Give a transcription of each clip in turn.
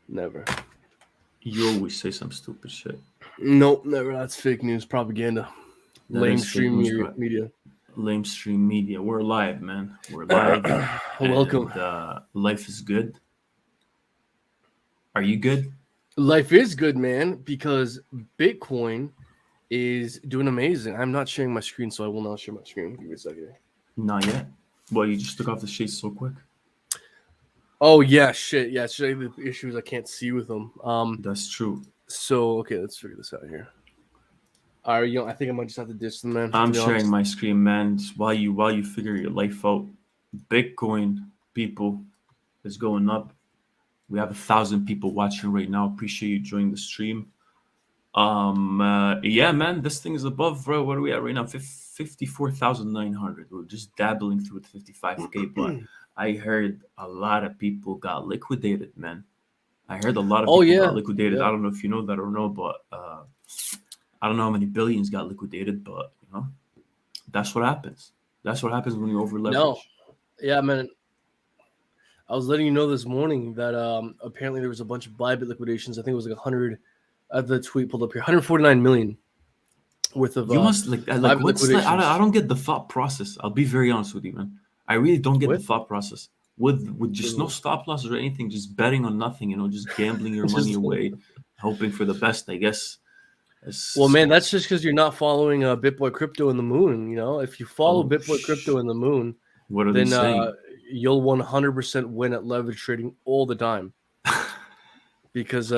Never. You always say some stupid shit. Nope, never. That's fake news, propaganda, That is fake lamestream news, bro. media. Lamestream media. We're live, man. We're live, Welcome. and life is good. Are you good? Life is good, man, because Bitcoin is doing amazing. I'm not sharing my screen, so I will not share my screen. Give me a second. Not yet. Well, you just took off the shades so quick. Oh yeah, shit. Yeah, the issues I can't see with them. That's true. So okay, let's figure this out here. All right, I think I might just have to ditch them, man. I'm To be sharing honest. my screen, man. Just while you figure your life out, Bitcoin people is going up. We have 1,000 people watching right now. Appreciate you joining the stream. Yeah, man, this thing is above, bro. What are we at right now? 54,900. We're just dabbling through the 55K, but I heard a lot of people got liquidated, man. I heard a lot of Oh people got yeah, liquidated. yeah. I don't know if you know that or no, but I don't know how many billions got liquidated, but that's what happens. That's what happens when you over No, leverage. yeah, man. I was letting you know this morning that apparently there was a bunch of Bybit liquidations. I think it was like 100. The tweet pulled up here, 149 million worth of You must like Bybit what's the I liquidations. don't get the thought process. I'll be very honest with you, man. I really don't get the With thought process with just no stop losses or anything, just betting on nothing, just gambling your money just, away, hoping for the best, I guess. well, It's, man, that's just because you're not following Bitboy Crypto and the Moon. If you follow oh, Bitboy Crypto and the Moon, what are they then saying? you'll 100% win at leverage trading all the time because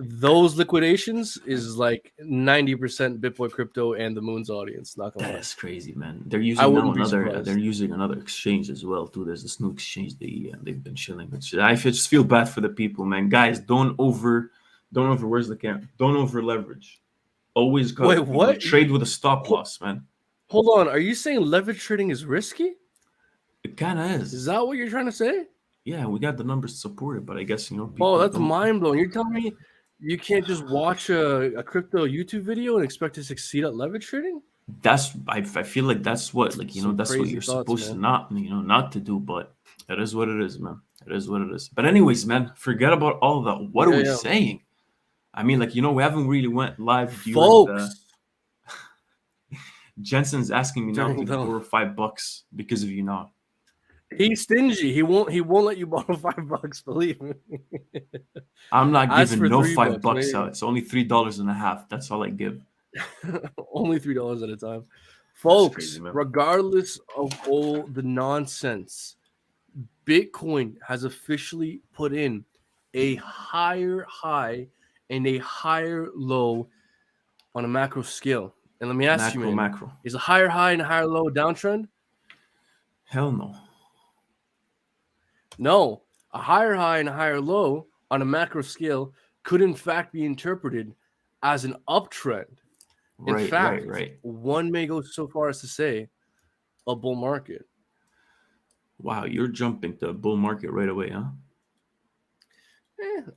those liquidations is like 90% Bitboy Crypto and the Moon's audience. Not gonna That lie, is crazy, man. They're I using now wouldn't be another. They're surprised. using another exchange as well too. There's this new exchange they've been chilling. Which I just feel bad for the people, man. Guys, don't over. Where's the camera? Don't over leverage. Always Wait, got what? trade with a stop loss, man. Hold on. Are you saying leverage trading is risky? It kind of Is is. that what you're trying to say? Yeah, we got the numbers to support it, but I guess Oh, people that's don't. mind blowing. You're telling me you can't just watch a crypto YouTube video and expect to succeed at leverage trading? That's I feel like that's what Some that's what crazy you're thoughts, supposed to man. not to do, but it is what it is, man. It is what it is. But anyways, man, forget about all that. What are Yeah, we yeah. saying? I mean, like we haven't really went live during the. Folks, Jensen's asking me now during to the borrow $5 because of you now. he's stingy. He won't let you borrow $5, believe me. I'm not As giving for no $3, $5 maybe out. It's only $3.50. That's all I give. only $3 at a time. That's crazy, Folks, man. regardless of all the nonsense, Bitcoin has officially put in a higher high and a higher low on a macro scale. And let me ask you, man, Macro. is a higher high and a higher low a downtrend? Hell no. No. A higher high and a higher low on a macro scale could in fact be interpreted as an uptrend. In fact, Right. one may go so far as to say a bull market. Wow, you're jumping to bull market right away, huh?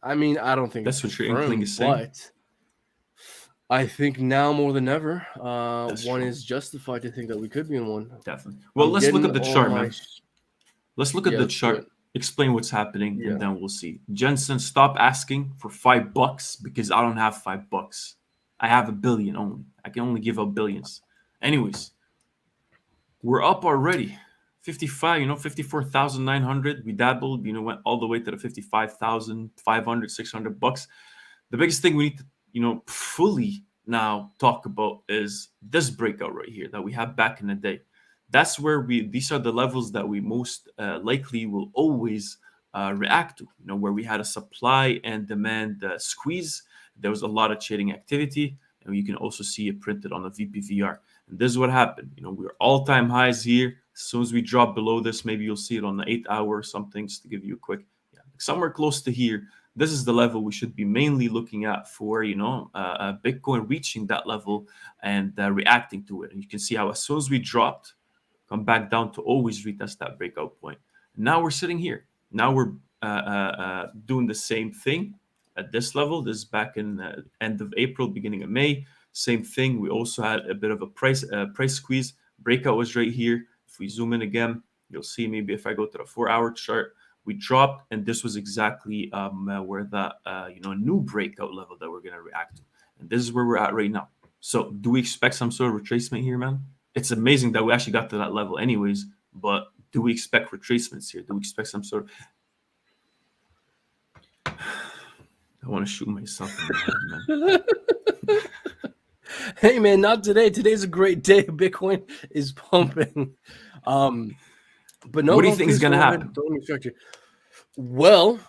I mean, I don't think it's That's what your inkling confirmed, is saying? but I think now more than ever, That's one true. is justified to think that we could be in one. Definitely. Well, I'm let's look getting at the all chart, my man. Let's look at yeah. the Let's do it. chart, explain what's happening, and Yeah. then we'll see. Jensen, stop asking for $5 because I don't have $5. I have 1 billion only. I can only give out billions. Anyways, we're up already. 55, 54,900. We dabbled, went all the way to the 55,500, $600. The biggest thing we need to, fully now talk about is this breakout right here that we have back in the day. That's where these are the levels that we most likely will always react to, where we had a supply and demand squeeze. There was a lot of trading activity, and you can also see it printed on the VPVR. And this is what happened. We're all-time highs here. As soon as we drop below this, maybe you'll see it on the 8 hour or something, just to give you a quick, somewhere close to here. This is the level we should be mainly looking at for, Bitcoin reaching that level and reacting to it. And you can see how as soon as we dropped, come back down to always retest that breakout point. Now we're sitting here. Now we're doing the same thing at this level. This is back in end of April, beginning of May. Same thing. We also had a bit of a price squeeze. Breakout was right here. If we zoom in again, you'll see maybe if I go to the 4 hour chart, We dropped, and this was exactly where that new breakout level that we're going to react to. And this is where we're at right now. So do we expect some sort of retracement here, man? It's amazing that we actually got to that level anyways, but do we expect retracements here? Do we expect some sort of... I want to shoot myself in the head, man. Hey, man, not today. Today's a great day. Bitcoin is pumping. But no, what do you think is going to happen? Don't distract you. Well,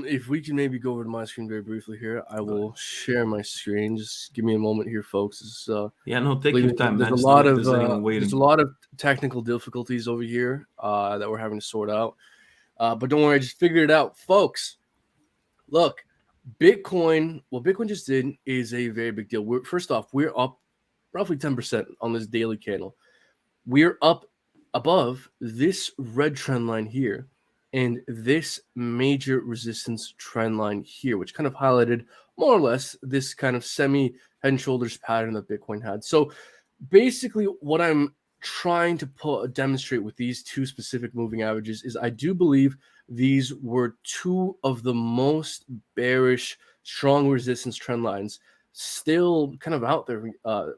if we can maybe go over to my screen very briefly here, I will share my screen. Just give me a moment here, folks. It's, take your time, man. There's a lot of technical difficulties over here that we're having to sort out. But don't worry, I just figured it out, folks. Look, Bitcoin. What Bitcoin just did is a very big deal. First off, we're up roughly 10% on this daily candle. We're up above this red trend line here and this major resistance trend line here, which kind of highlighted more or less this kind of semi head and shoulders pattern that Bitcoin had. So basically what I'm trying to demonstrate with these two specific moving averages is I do believe these were two of the most bearish, strong resistance trend lines still kind of out there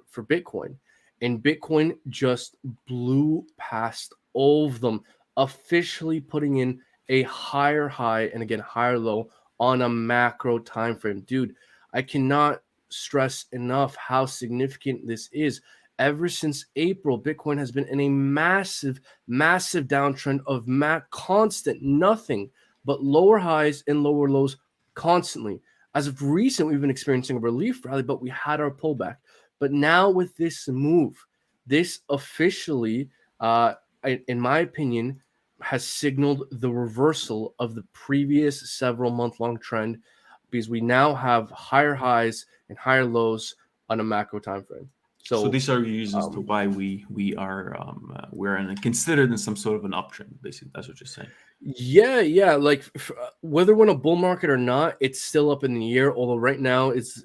for Bitcoin. And Bitcoin just blew past all of them, officially putting in a higher high and again higher low on a macro time frame. Dude, I cannot stress enough how significant this is. Ever since April, Bitcoin has been in a massive downtrend of constant, nothing but lower highs and lower lows constantly. As of recent, we've been experiencing a relief rally, but we had our pullback. But now with this move, this officially, in my opinion, has signaled the reversal of the previous several month-long trend because we now have higher highs and higher lows on a macro time frame. So these are reasons to why we're considered in some sort of an uptrend. Basically, that's what you're saying. Yeah. Like whether we're in a bull market or not, it's still up in the air. Although right now it's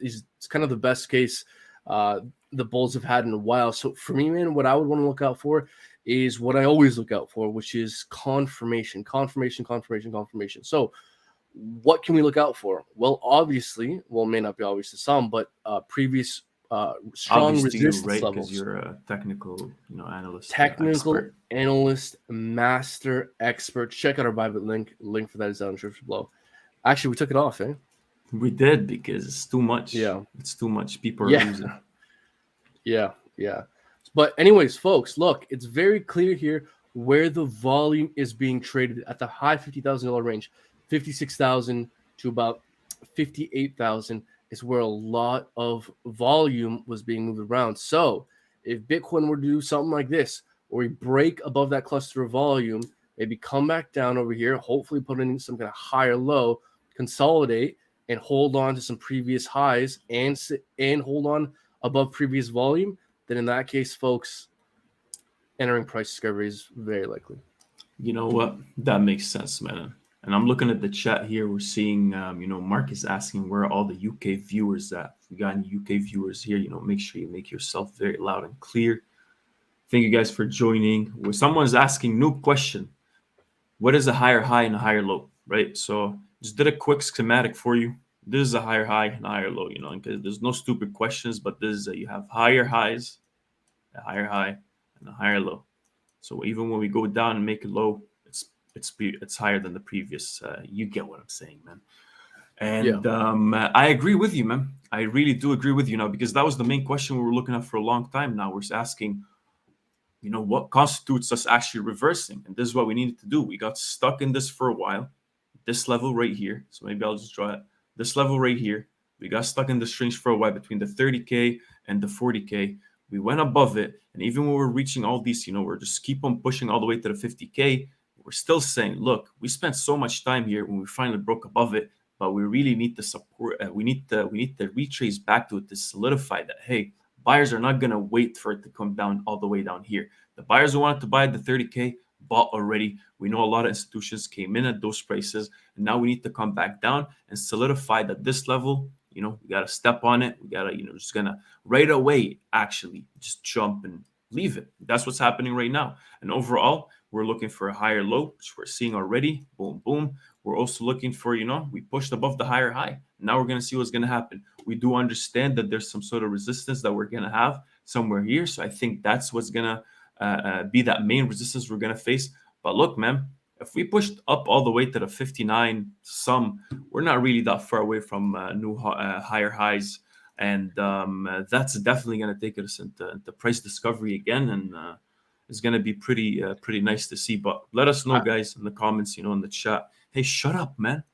kind of the best case the bulls have had in a while. So for me, man, what I would want to look out for is what I always look out for, which is confirmation. So what can we look out for? Well, obviously, it may not be obvious to some, but previous strong obvious resistance right? levels. Because you're a technical, analyst. Analyst, master, expert. Check out our private link. Link for that is down in the description below. Actually, we took it off, eh? We did because it's too much. Yeah, it's too much. People are losing. Yeah. But anyways, folks, look, it's very clear here where the volume is being traded at the high $50,000 range, 56,000 to about 58,000 is where a lot of volume was being moved around. So if Bitcoin were to do something like this, or we break above that cluster of volume, maybe come back down over here, hopefully put in some kind of higher low, consolidate, and hold on to some previous highs and hold on above previous volume, then in that case, folks, entering price discovery is very likely. You know what? That makes sense, man. And I'm looking at the chat here. We're seeing, Mark is asking where are all the UK viewers at. If we got any UK viewers here, make sure you make yourself very loud and clear. Thank you guys for joining. Someone's asking, new question. What is a higher high and a higher low, right? So just did a quick schematic for you. This is a higher high and a higher low, because there's no stupid questions, but this is you have higher highs, a higher high, and a higher low. So even when we go down and make it low, it's higher than the previous. You get what I'm saying, man. And I agree with you, man. I really do agree with you now, because that was the main question we were looking at for a long time now. We're asking, what constitutes us actually reversing? And this is what we needed to do. We got stuck in this for a while, this level right here. So maybe I'll just draw it. This level right here, we got stuck in this range for a while between the 30K and the 40K. We went above it. And even when we're reaching all these, we're just keep on pushing all the way to the 50K. We're still saying, look, we spent so much time here when we finally broke above it, but we really need the support. We need to retrace back to it to solidify that, hey, buyers are not going to wait for it to come down all the way down here. The buyers who wanted to buy at the 30K bought already. We know a lot of institutions came in at those prices, and now we need to come back down and solidify that this level, we got to step on it. We got to, just gonna right away actually just jump and leave it. That's what's happening right now. And overall, we're looking for a higher low, which we're seeing already. Boom, boom. We're also looking for, we pushed above the higher high. Now we're going to see what's going to happen. We do understand that there's some sort of resistance that we're going to have somewhere here. So I think that's what's going to be that main resistance we're going to face. But look, man, if we pushed up all the way to the 59 some, we're not really that far away from new higher highs. And that's definitely going to take us into price discovery again. And it's going to be pretty nice to see. But let us know, guys, in the comments, in the chat. Hey, shut up, man.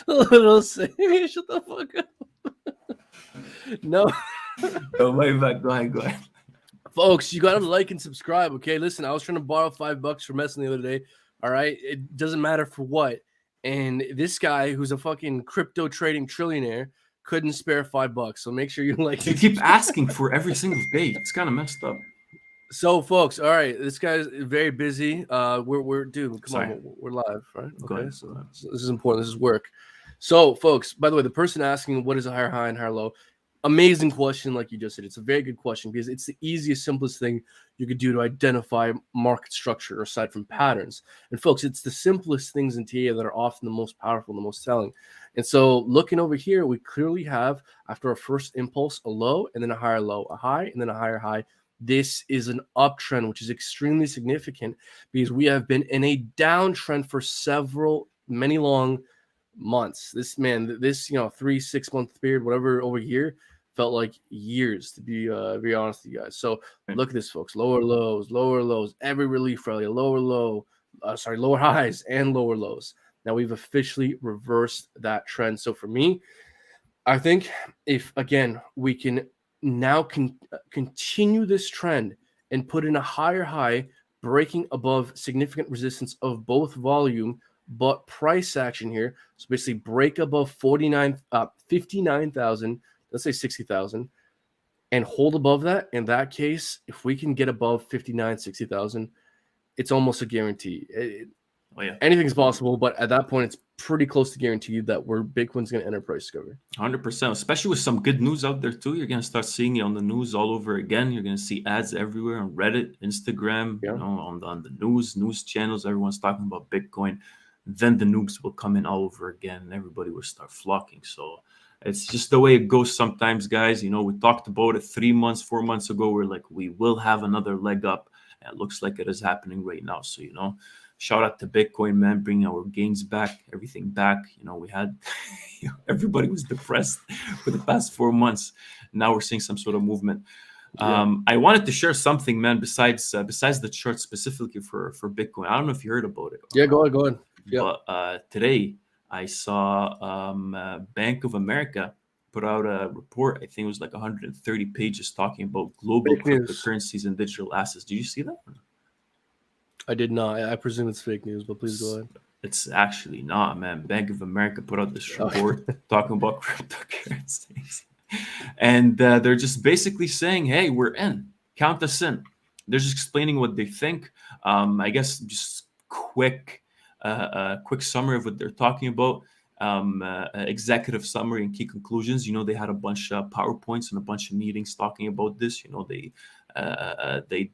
Little say, shut the fuck up. No. Oh, my bad. Go ahead. Folks, you gotta like and subscribe, okay? Listen, I was trying to borrow $5 from Messi the other day. All right, it doesn't matter for what. And this guy, who's a fucking crypto trading trillionaire, couldn't spare $5. So make sure you like. You keep asking for every single day. It's kind of messed up. So, folks, all right, this guy's very busy. We're dude, come on, we're live, right? Okay, so this is important. This is work. So, folks, by the way, the person asking what is a higher high and higher low, amazing question, like you just said. It's a very good question because it's the easiest, simplest thing you could do to identify market structure aside from patterns. And folks, it's the simplest things in TA that are often the most powerful, the most selling. And so looking over here, we clearly have, after our first impulse, a low and then a higher low, a high and then a higher high. This is an uptrend, which is extremely significant because we have been in a downtrend for many long months. This 3-6 month period, whatever over here, felt like years, to be very honest with you guys. So look at this, folks. Lower lows, every relief rally, lower highs and lower lows. Now we've officially reversed that trend. So for me, I think if, again, we can now continue this trend and put in a higher high, breaking above significant resistance of both volume but price action here. So basically break above 59,000, let's say 60,000, and hold above that. In that case, if we can get above 60,000, it's almost a guarantee. Anything's possible, but at that point, it's pretty close to guaranteed that Bitcoin's going to enter price discovery. 100%, especially with some good news out there too. You're going to start seeing it on the news all over again. You're going to see ads everywhere on Reddit, Instagram, on the news channels. Everyone's talking about Bitcoin. Then the noobs will come in all over again, and everybody will start flocking. So it's just the way it goes sometimes, guys. We talked about it 3 months, 4 months ago. We're like, we will have another leg up. And it looks like it is happening right now. So, shout out to Bitcoin, man, bringing our gains back, everything back. We had everybody was depressed for the past 4 months. Now we're seeing some sort of movement. I wanted to share something, man, besides the chart specifically for Bitcoin. I don't know if you heard about it. Yeah, go ahead. Yeah. But today I saw Bank of America put out a report. I think it was like 130 pages talking about global cryptocurrencies and digital assets. Did you see that? I did not. I presume it's fake news, but please go ahead. It's actually not, man. Bank of America put out this report talking about cryptocurrencies. And they're just basically saying, hey, we're in. Count us in. They're just explaining what they think. I guess just quick summary of what they're talking about. Executive summary and key conclusions. They had a bunch of PowerPoints and a bunch of meetings talking about this. They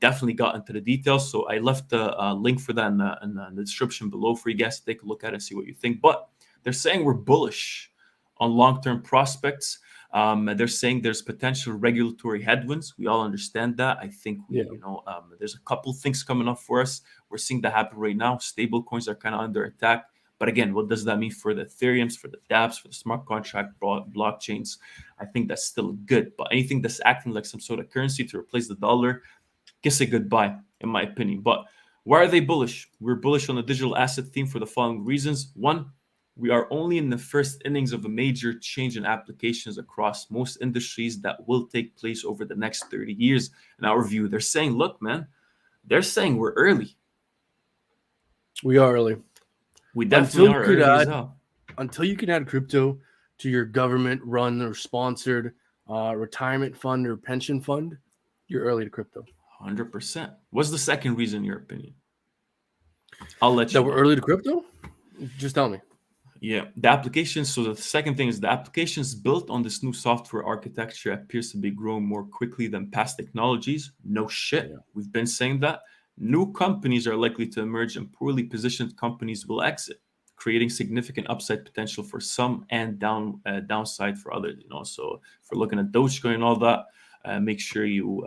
definitely got into the details. So I left a link for that in the description below for you guys to take a look at it and see what you think. But they're saying we're bullish on long-term prospects. They're saying there's potential regulatory headwinds. We all understand that. I think there's a couple things coming up for us. We're seeing that happen right now. Stable coins are kind of under attack. But again, what does that mean for the Ethereums, for the dApps, for the smart contract blockchains? I think that's still good. But anything that's acting like some sort of currency to replace the dollar, kiss it goodbye, in my opinion. But why are they bullish? We're bullish on the digital asset theme for the following reasons. One, we are only in the first innings of a major change in applications across most industries that will take place over the next 30 years. In our view, they're saying, look, man, they're saying we're early. We are early. We definitely are early as hell. Until you can add crypto to your government-run or sponsored retirement fund or pension fund, you're early to crypto. 100%. What's the second reason, in your opinion? I'll let you know. We're early to crypto? Just tell me. Yeah, the application. So the second thing is the applications built on this new software architecture appears to be growing more quickly than past technologies. No shit. Yeah. We've been saying that. New companies are likely to emerge and poorly positioned companies will exit, creating significant upside potential for some and downside for others. So if we're looking at Dogecoin and all that, make sure you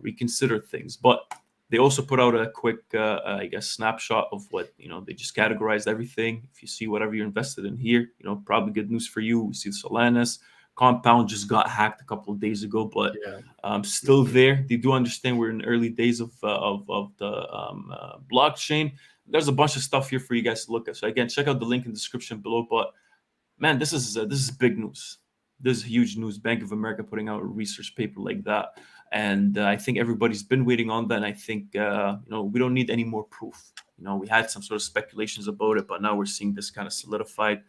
reconsider things. But they also put out a quick, I guess, snapshot of what, they just categorized everything. If you see whatever you're invested in here, probably good news for you. We see Solanas. Compound just got hacked a couple of days ago, but Yeah. still there. They do understand we're in the early days of the blockchain. There's a bunch of stuff here for you guys to look at. So again, check out the link in the description below. But man, this is big news. This is huge news. Bank of America putting out a research paper like that. And I think everybody's been waiting on that. And I think we don't need any more proof. We had some sort of speculations about it, but now we're seeing this kind of solidified.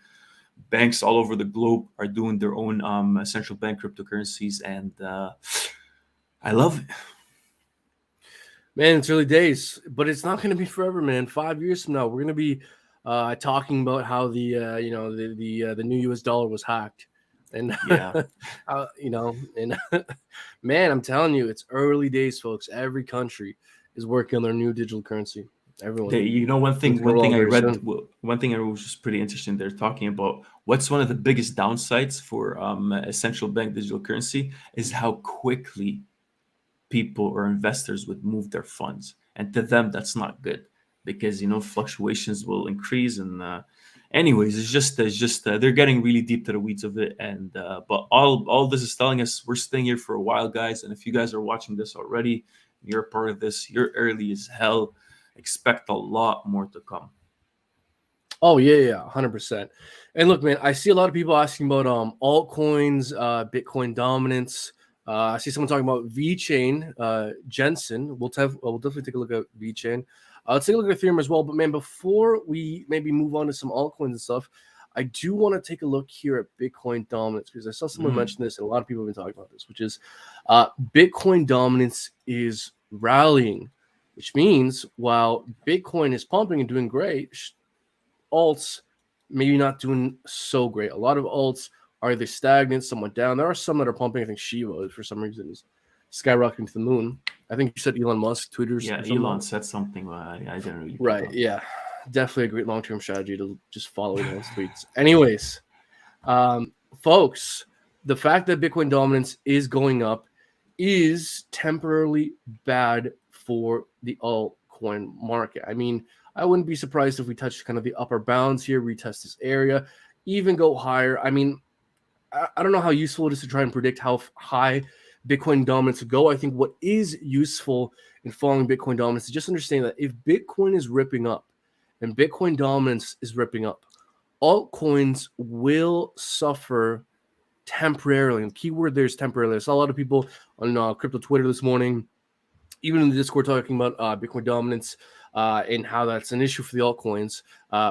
Banks all over the globe are doing their own central bank cryptocurrencies, and I love it. Man, it's early days, but it's not going to be forever, man. 5 years from now, we're going to be talking about how the the new U.S. dollar was hacked, and Yeah. and man, I'm telling you, it's early days, folks. Every country is working on their new digital currency. Everyone. One It's thing gonna roll out I very read, soon. one thing I was just pretty interesting. They're talking about what's one of the biggest downsides for a central bank digital currency is how quickly people or investors would move their funds, and to them that's not good because fluctuations will increase. And anyways, it's just they're getting really deep to the weeds of it. And but all this is telling us we're staying here for a while, guys. And if you guys are watching this already, you're a part of this, you're early as hell. Expect a lot more to come. Oh yeah, 100%. And look, man, I see a lot of people asking about altcoins, Bitcoin dominance. I see someone talking about Vechain, Jensen. We'll definitely take a look at Vechain. Let's take a look at Ethereum as well. But man, before we maybe move on to some altcoins and stuff, I do want to take a look here at Bitcoin dominance because I saw someone mention this, and a lot of people have been talking about this, which is Bitcoin dominance is rallying, which means while Bitcoin is pumping and doing great, alts maybe not doing so great. A lot of alts are either stagnant, somewhat down. There are some that are pumping. I think Shiba, for some reason, is skyrocketing to the moon. I think you said Elon Musk, Twitter's. Yeah, Elon said something, but I didn't really. Right. Yeah. Definitely a great long-term strategy to just follow Elon's tweets. Anyways, folks, the fact that Bitcoin dominance is going up is temporarily bad for the altcoin market. I mean, I wouldn't be surprised if we touch kind of the upper bounds here, retest this area, even go higher. I mean, I don't know how useful it is to try and predict how high Bitcoin dominance will go. I think what is useful in following Bitcoin dominance is just understand that if Bitcoin is ripping up and Bitcoin dominance is ripping up, altcoins will suffer temporarily. And keyword there is temporarily. I saw a lot of people on crypto Twitter this morning, even in the Discord, talking about Bitcoin dominance and how that's an issue for the altcoins,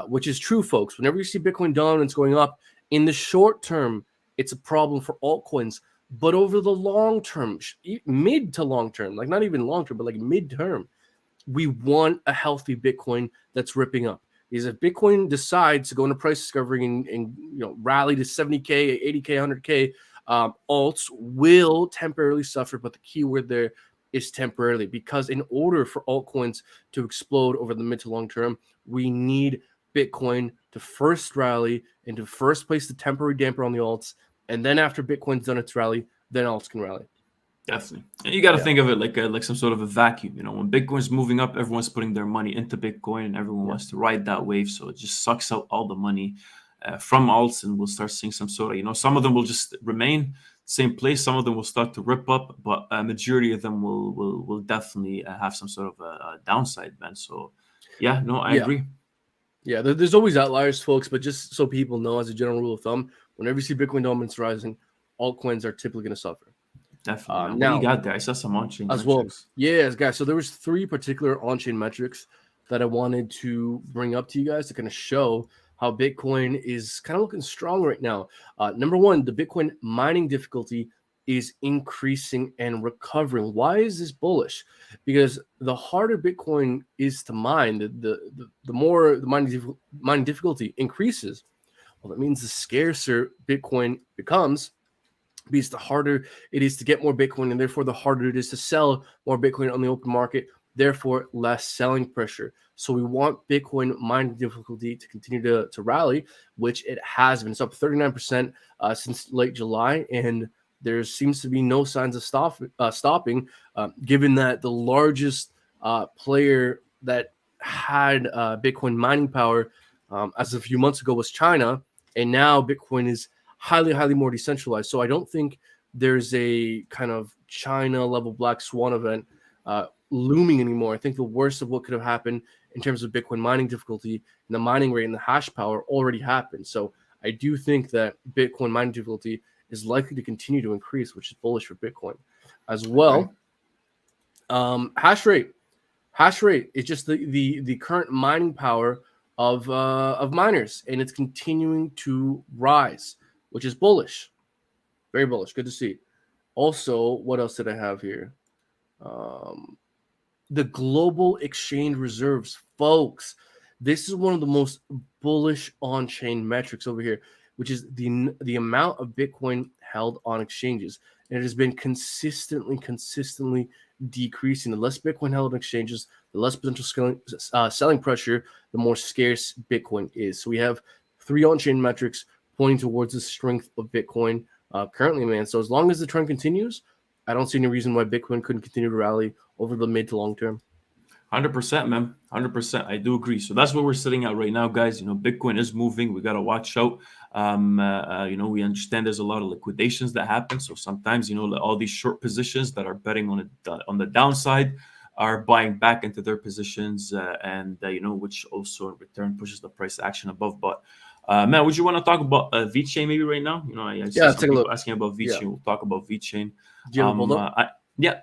which is true, folks. Whenever you see Bitcoin dominance going up, in the short term, it's a problem for altcoins. But over the long term, mid to long term, like not even long term, but like mid-term, we want a healthy Bitcoin that's ripping up. Because if Bitcoin decides to go into price discovery and rally to 70K, 80K, 100K, alts will temporarily suffer. But the keyword there is temporarily, because in order for altcoins to explode over the mid to long term, we need Bitcoin to first rally and to first place the temporary damper on the alts. And then after Bitcoin's done its rally, then alts can rally. Definitely. And you got to think of it like some sort of a vacuum. When Bitcoin's moving up, everyone's putting their money into Bitcoin and everyone wants to ride that wave. So it just sucks out all the money from alts, and we'll start seeing some sort of, some of them will just remain same place. Some of them will start to rip up, but a majority of them will definitely have some sort of a downside, man. So yeah, no, I agree. Yeah, there's always outliers, folks, but just so people know, as a general rule of thumb, whenever you see Bitcoin dominance rising, altcoins are typically going to suffer. Definitely. What Now, do you got there? I saw some on-chain as metrics. well. Yes, guys. So there was 3 particular on-chain metrics that I wanted to bring up to you guys to kind of show how Bitcoin is kind of looking strong right now. Number 1, the Bitcoin mining difficulty is increasing and recovering. Why is this bullish? Because the harder Bitcoin is to mine, the more the mining difficulty increases, Well, that means the scarcer Bitcoin becomes, because the harder it is to get more Bitcoin, and therefore the harder it is to sell more Bitcoin on the open market, therefore less selling pressure. So we want Bitcoin mining difficulty to continue to rally, which it has been. It's up 39% since late July, and there seems to be no signs of stopping, given that the largest player that had Bitcoin mining power as of a few months ago was China, and now Bitcoin is highly more decentralized. So I don't think there's a kind of China level black swan event looming anymore. I think the worst of what could have happened in terms of Bitcoin mining difficulty and the mining rate and the hash power already happened. So I do think that Bitcoin mining difficulty is likely to continue to increase, which is bullish for Bitcoin as well. Hash rate is just the current mining power of miners, and it's continuing to rise, which is bullish, very bullish. Good to see. Also, what else did I have here? The global exchange reserves, folks. This is one of the most bullish on-chain metrics over here, which is the amount of Bitcoin held on exchanges, and it has been consistently decreasing. The less Bitcoin held on exchanges, the less potential selling pressure, the more scarce Bitcoin is. So we have 3 on-chain metrics pointing towards the strength of Bitcoin currently, man. So as long as the trend continues, I don't see any reason why Bitcoin couldn't continue to rally over the mid to long term. 100%, man. 100%. I do agree. So that's what we're sitting at right now, guys. Bitcoin is moving. We got to watch out. We understand there's a lot of liquidations that happen. So sometimes, all these short positions that are betting on the downside are buying back into their positions, which also in return pushes the price action above. But man, would you want to talk about Vechain maybe right now? I see some people asking about Vechain. Yeah. We'll talk about Vechain. Do you have it pulled up? I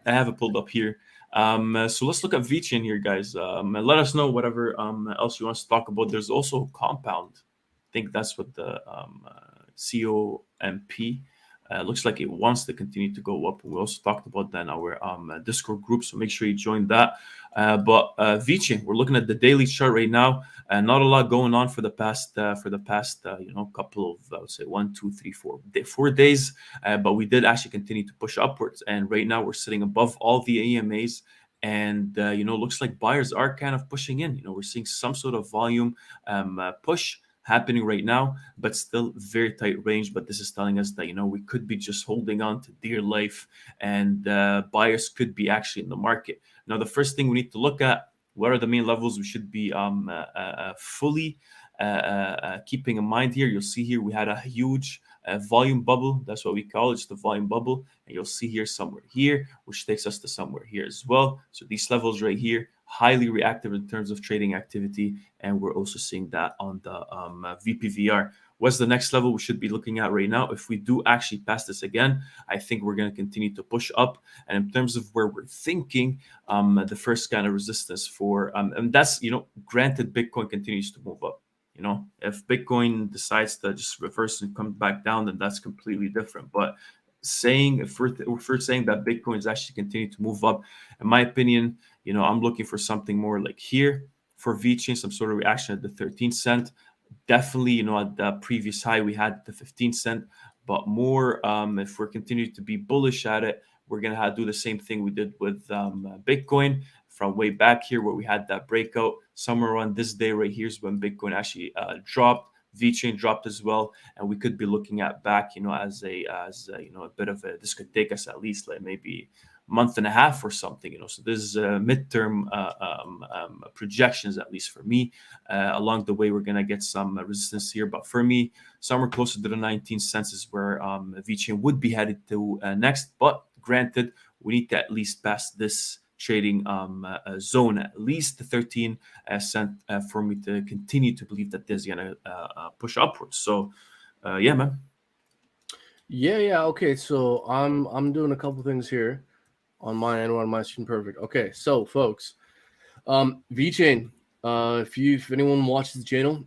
have it pulled up here. So let's look at Vechain here, guys. Let us know whatever else you want us to talk about. There's also Compound. I think that's what the COMP looks like it wants to continue to go up. We also talked about that in our Discord group, so make sure you join that. But Vechain, we're looking at the daily chart right now, and not a lot going on for the past couple of, I would say 4 days. But we did actually continue to push upwards, and right now we're sitting above all the AMAs. And looks like buyers are kind of pushing in. We're seeing some sort of volume push happening right now, but still very tight range. But this is telling us that we could be just holding on to dear life, and buyers could be actually in the market. Now, the first thing we need to look at, what are the main levels we should be fully keeping in mind here. You'll see here we had a huge volume bubble. That's what we call it. It's the volume bubble, and you'll see here somewhere here, which takes us to somewhere here as well. So these levels right here, highly reactive in terms of trading activity, and we're also seeing that on the VPVR. What's the next level we should be looking at right now? If we do actually pass this again, I think we're going to continue to push up. And in terms of where we're thinking, the first kind of resistance for, and that's, granted Bitcoin continues to move up. If Bitcoin decides to just reverse and come back down, then that's completely different. But if we're saying that Bitcoin is actually continuing to move up, in my opinion, I'm looking for something more like here for Vechain, some sort of reaction at the 13 cent. Definitely, at the previous high we had the 15 cent, but more if we're continuing to be bullish at it, we're going to do the same thing we did with Bitcoin from way back here, where we had that breakout somewhere on this day right here is when Bitcoin actually dropped. Vechain dropped as well, and we could be looking at back, as a bit of a, this could take us at least like maybe month and a half or something, so this is midterm projections, at least for me. Along the way, we're going to get some resistance here, but for me, somewhere closer to the 19 cents is where Vechain would be headed to next. But granted, we need to at least pass this trading zone, at least the 13 cent, for me to continue to believe that this is going to push upwards. So yeah, man. Yeah. Okay, so I'm doing a couple things here on my end, on my screen. Perfect. Okay, so folks, Vechain. If anyone watches the channel,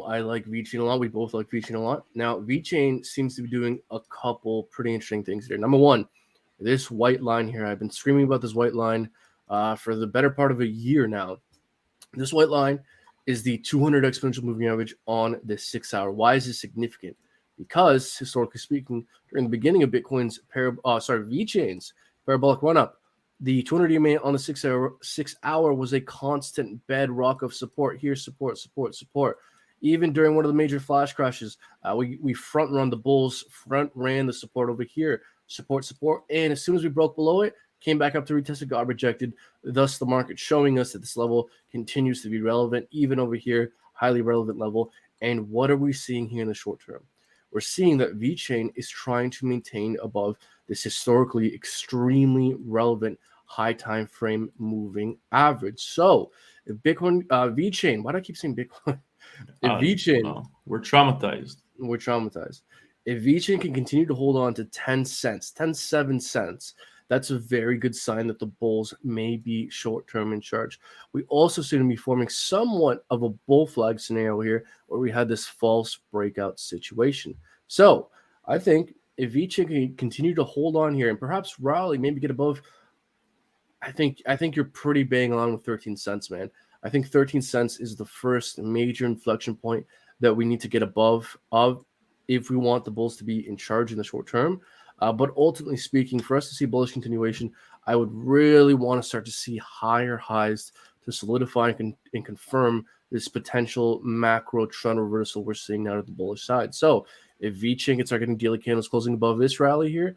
I like Vechain a lot. We both like Vechain a lot. Now, Vechain seems to be doing a couple pretty interesting things here. Number one, this white line here. I've been screaming about this white line for the better part of a year now. This white line is the 200 exponential moving average on the 6 hour. Why is this significant? Because historically speaking, during the beginning of Bitcoin's Vechain's parabolic run up, the 200 EMA on the 6 hour was a constant bedrock of support here, support. Even during one of the major flash crashes, we front ran the support over here, support, and as soon as we broke below it, came back up to retest it, got rejected. Thus, the market showing us that this level continues to be relevant, even over here, highly relevant level. And what are we seeing here in the short term? We're seeing that Vechain is trying to maintain above this historically extremely relevant high time frame moving average. So, if Bitcoin, Vechain, why do I keep saying Bitcoin? If Vechain, we're traumatized. If Vechain can continue to hold on to 10 cents, 7 cents, that's a very good sign that the bulls may be short-term in charge. We also seem to be forming somewhat of a bull flag scenario here where we had this false breakout situation. So I think if Vechain can continue to hold on here and perhaps rally, maybe get above, I think you're pretty bang on with 13 cents, man. I think 13 cents is the first major inflection point that we need to get above of if we want the bulls to be in charge in the short term. But ultimately speaking, for us to see bullish continuation, I would really want to start to see higher highs to solidify and confirm this potential macro trend reversal we're seeing now at the bullish side. So if Vechain can start getting daily candles closing above this rally here,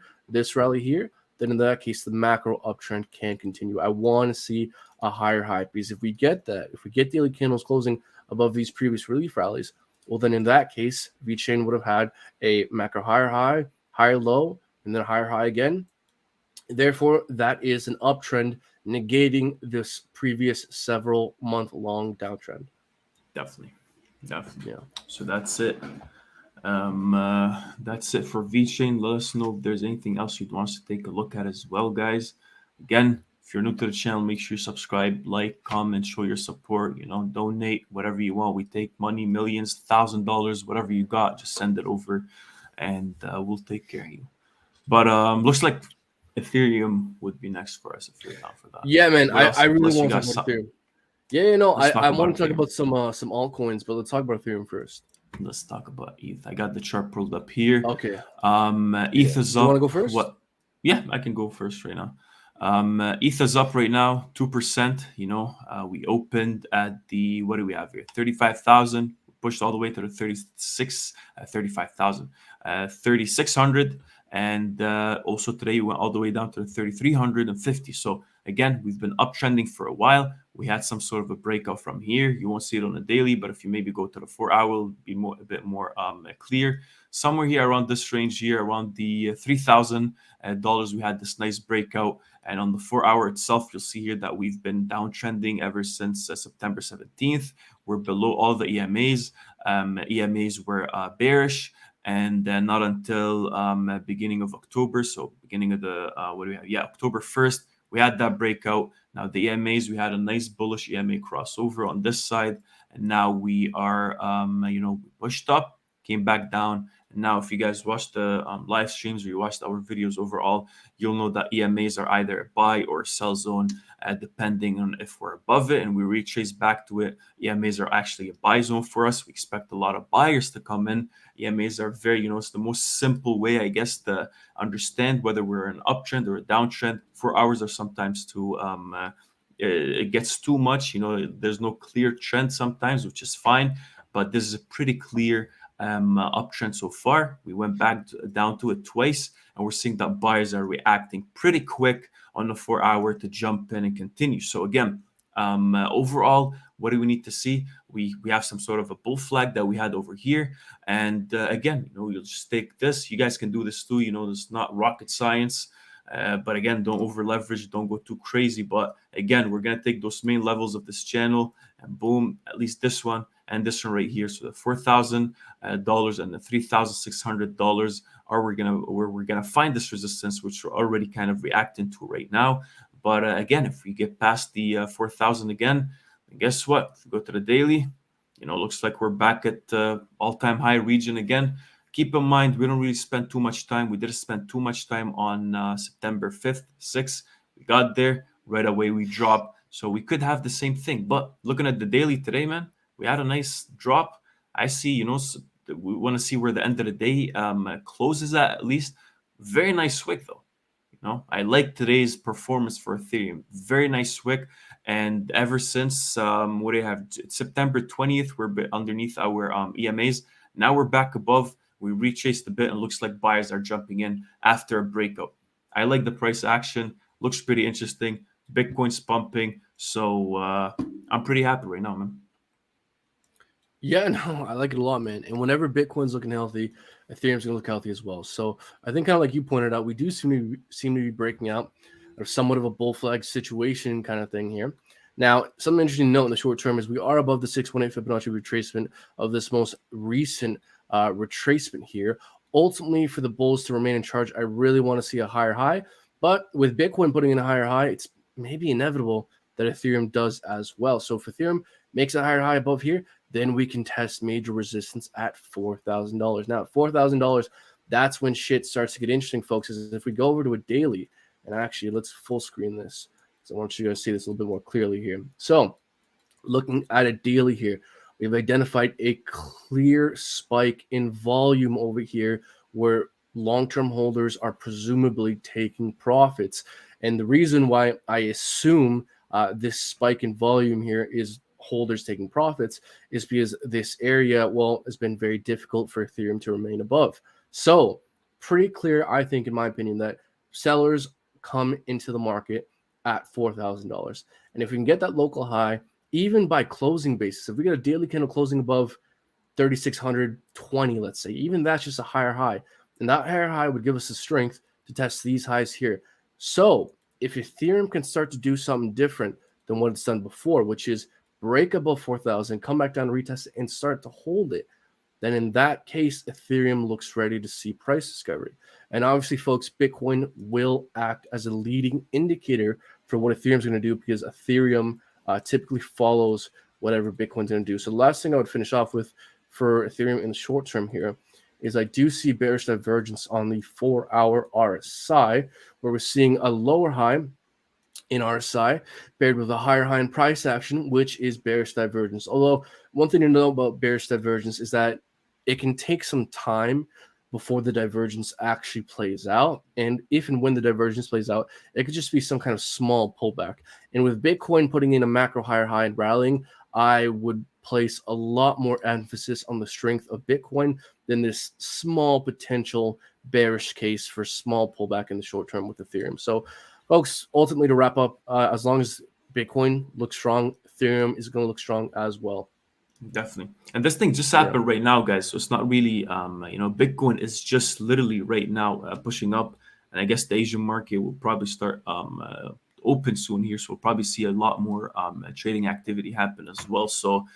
then in that case, the macro uptrend can continue. I want to see a higher high because if we get daily candles closing above these previous relief rallies, well, then in that case, Vechain would have had a macro higher high, higher low, and then a higher high again. Therefore, that is an uptrend negating this previous several month-long downtrend. Definitely. Yeah. So that's it. That's it for Vechain. Let us know if there's anything else you'd want us to take a look at as well, guys. Again, if you're new to the channel, make sure you subscribe, like, comment, show your support. Donate whatever you want. We take money, millions, $1,000, whatever you got, just send it over, and we'll take care of you. But looks like Ethereum would be next for us if you're down for that. Yeah, man. I really want to talk about Ethereum. Yeah, I want to talk about some altcoins, but let's talk about Ethereum first. Let's talk about ETH. I got the chart pulled up here. Okay. ETH is up. You want to go first? What? Yeah, I can go first right now. ETH is up right now, 2%. We opened at the, what do we have here? 35,000. Pushed all the way to the 3,600. And also today we went all the way down to the 3,350. So again, we've been uptrending for a while. We had some sort of a breakout from here. You won't see it on the daily, but if you maybe go to the 4 hour, it'll be a bit more clear. Somewhere here around this range here, around the $3,000, we had this nice breakout. And on the 4 hour itself, you'll see here that we've been downtrending ever since September 17th. We're below all the EMAs. EMAs were bearish. And then not until beginning of October, so beginning of the, October 1st, we had that breakout. Now the EMAs, we had a nice bullish EMA crossover on this side. And now we are, pushed up, came back down. And now if you guys watch the live streams or you watched our videos overall, you'll know that EMAs are either a buy or a sell zone, depending on if we're above it and we retrace back to it. EMAs are actually a buy zone for us. We expect a lot of buyers to come in. EMAs are very, it's the most simple way, I guess, to understand whether we're an uptrend or a downtrend. 4 hours are sometimes too, it gets too much. There's no clear trend sometimes, which is fine. But this is a pretty clear uptrend so far. We went back down to it twice, and we're seeing that buyers are reacting pretty quick on the 4 hour to jump in and continue. So again, overall, what do we need to see? We have some sort of a bull flag that we had over here, and again, you'll just take this. You guys can do this too. It's not rocket science. But again, don't over leverage, don't go too crazy. But again, we're going to take those main levels of this channel and boom, at least this one and this one right here. So the $4,000 and the $3,600 are where we're gonna find this resistance, which we're already kind of reacting to right now. But again, if we get past the 4,000 again, then guess what? If we go to the daily, looks like we're back at all-time high region again. Keep in mind, we don't really spend too much time. We didn't spend too much time on September 5th, 6th. We got there. Right away, we dropped. So we could have the same thing. But looking at the daily today, man, We had a nice drop. I see, we want to see where the end of the day closes at least. Very nice wick though. I like today's performance for Ethereum. Very nice wick. And ever since, what do you have? September 20th, we're underneath our EMAs. Now we're back above. We retraced a bit and looks like buyers are jumping in after a breakup. I like the price action. Looks pretty interesting. Bitcoin's pumping. So I'm pretty happy right now, man. Yeah, no, I like it a lot, man. And whenever Bitcoin's looking healthy, Ethereum's gonna look healthy as well. So I think, kind of like you pointed out, we do seem to be breaking out of somewhat of a bull flag situation kind of thing here. Now, something interesting to note in the short term is we are above the 618 Fibonacci retracement of this most recent retracement here. Ultimately, for the bulls to remain in charge, I really want to see a higher high. But with Bitcoin putting in a higher high, it's maybe inevitable that Ethereum does as well. So if Ethereum makes a higher high above here, then we can test major resistance at $4,000. Now, at $4,000, that's when shit starts to get interesting, folks. Is if we go over to a daily, and actually, let's full screen this. So I want you guys to see this a little bit more clearly here. So looking at a daily here, we've identified a clear spike in volume over here where long-term holders are presumably taking profits. And the reason why I assume this spike in volume here is holders taking profits is because this area, well, has been very difficult for Ethereum to remain above. So pretty clear, I think, in my opinion, that sellers come into the market at $4,000. And if we can get that local high, even by closing basis, if we get a daily candle closing above 3,620, let's say, even that's just a higher high. And that higher high would give us the strength to test these highs here. So if Ethereum can start to do something different than what it's done before, which is break above 4,000, come back down, retest it, and start to hold it, then in that case, Ethereum looks ready to see price discovery. And obviously, folks, Bitcoin will act as a leading indicator for what Ethereum's going to do because Ethereum typically follows whatever Bitcoin's going to do. So the last thing I would finish off with for Ethereum in the short term here is I do see bearish divergence on the 4-hour RSI, where we're seeing a lower high in RSI paired with a higher high in price action, which is bearish divergence. Although one thing to know about bearish divergence is that it can take some time before the divergence actually plays out. And if and when the divergence plays out, it could just be some kind of small pullback. And with Bitcoin putting in a macro higher high and rallying, I would place a lot more emphasis on the strength of Bitcoin than this small potential bearish case for small pullback in the short term with Ethereum. So folks, ultimately to wrap up, as long as Bitcoin looks strong, Ethereum is going to look strong as well. Definitely. And this thing just happened right now, guys. So it's not really, Bitcoin is just literally right now pushing up. And I guess the Asian market will probably start open soon here. So we'll probably see a lot more trading activity happen as well. So,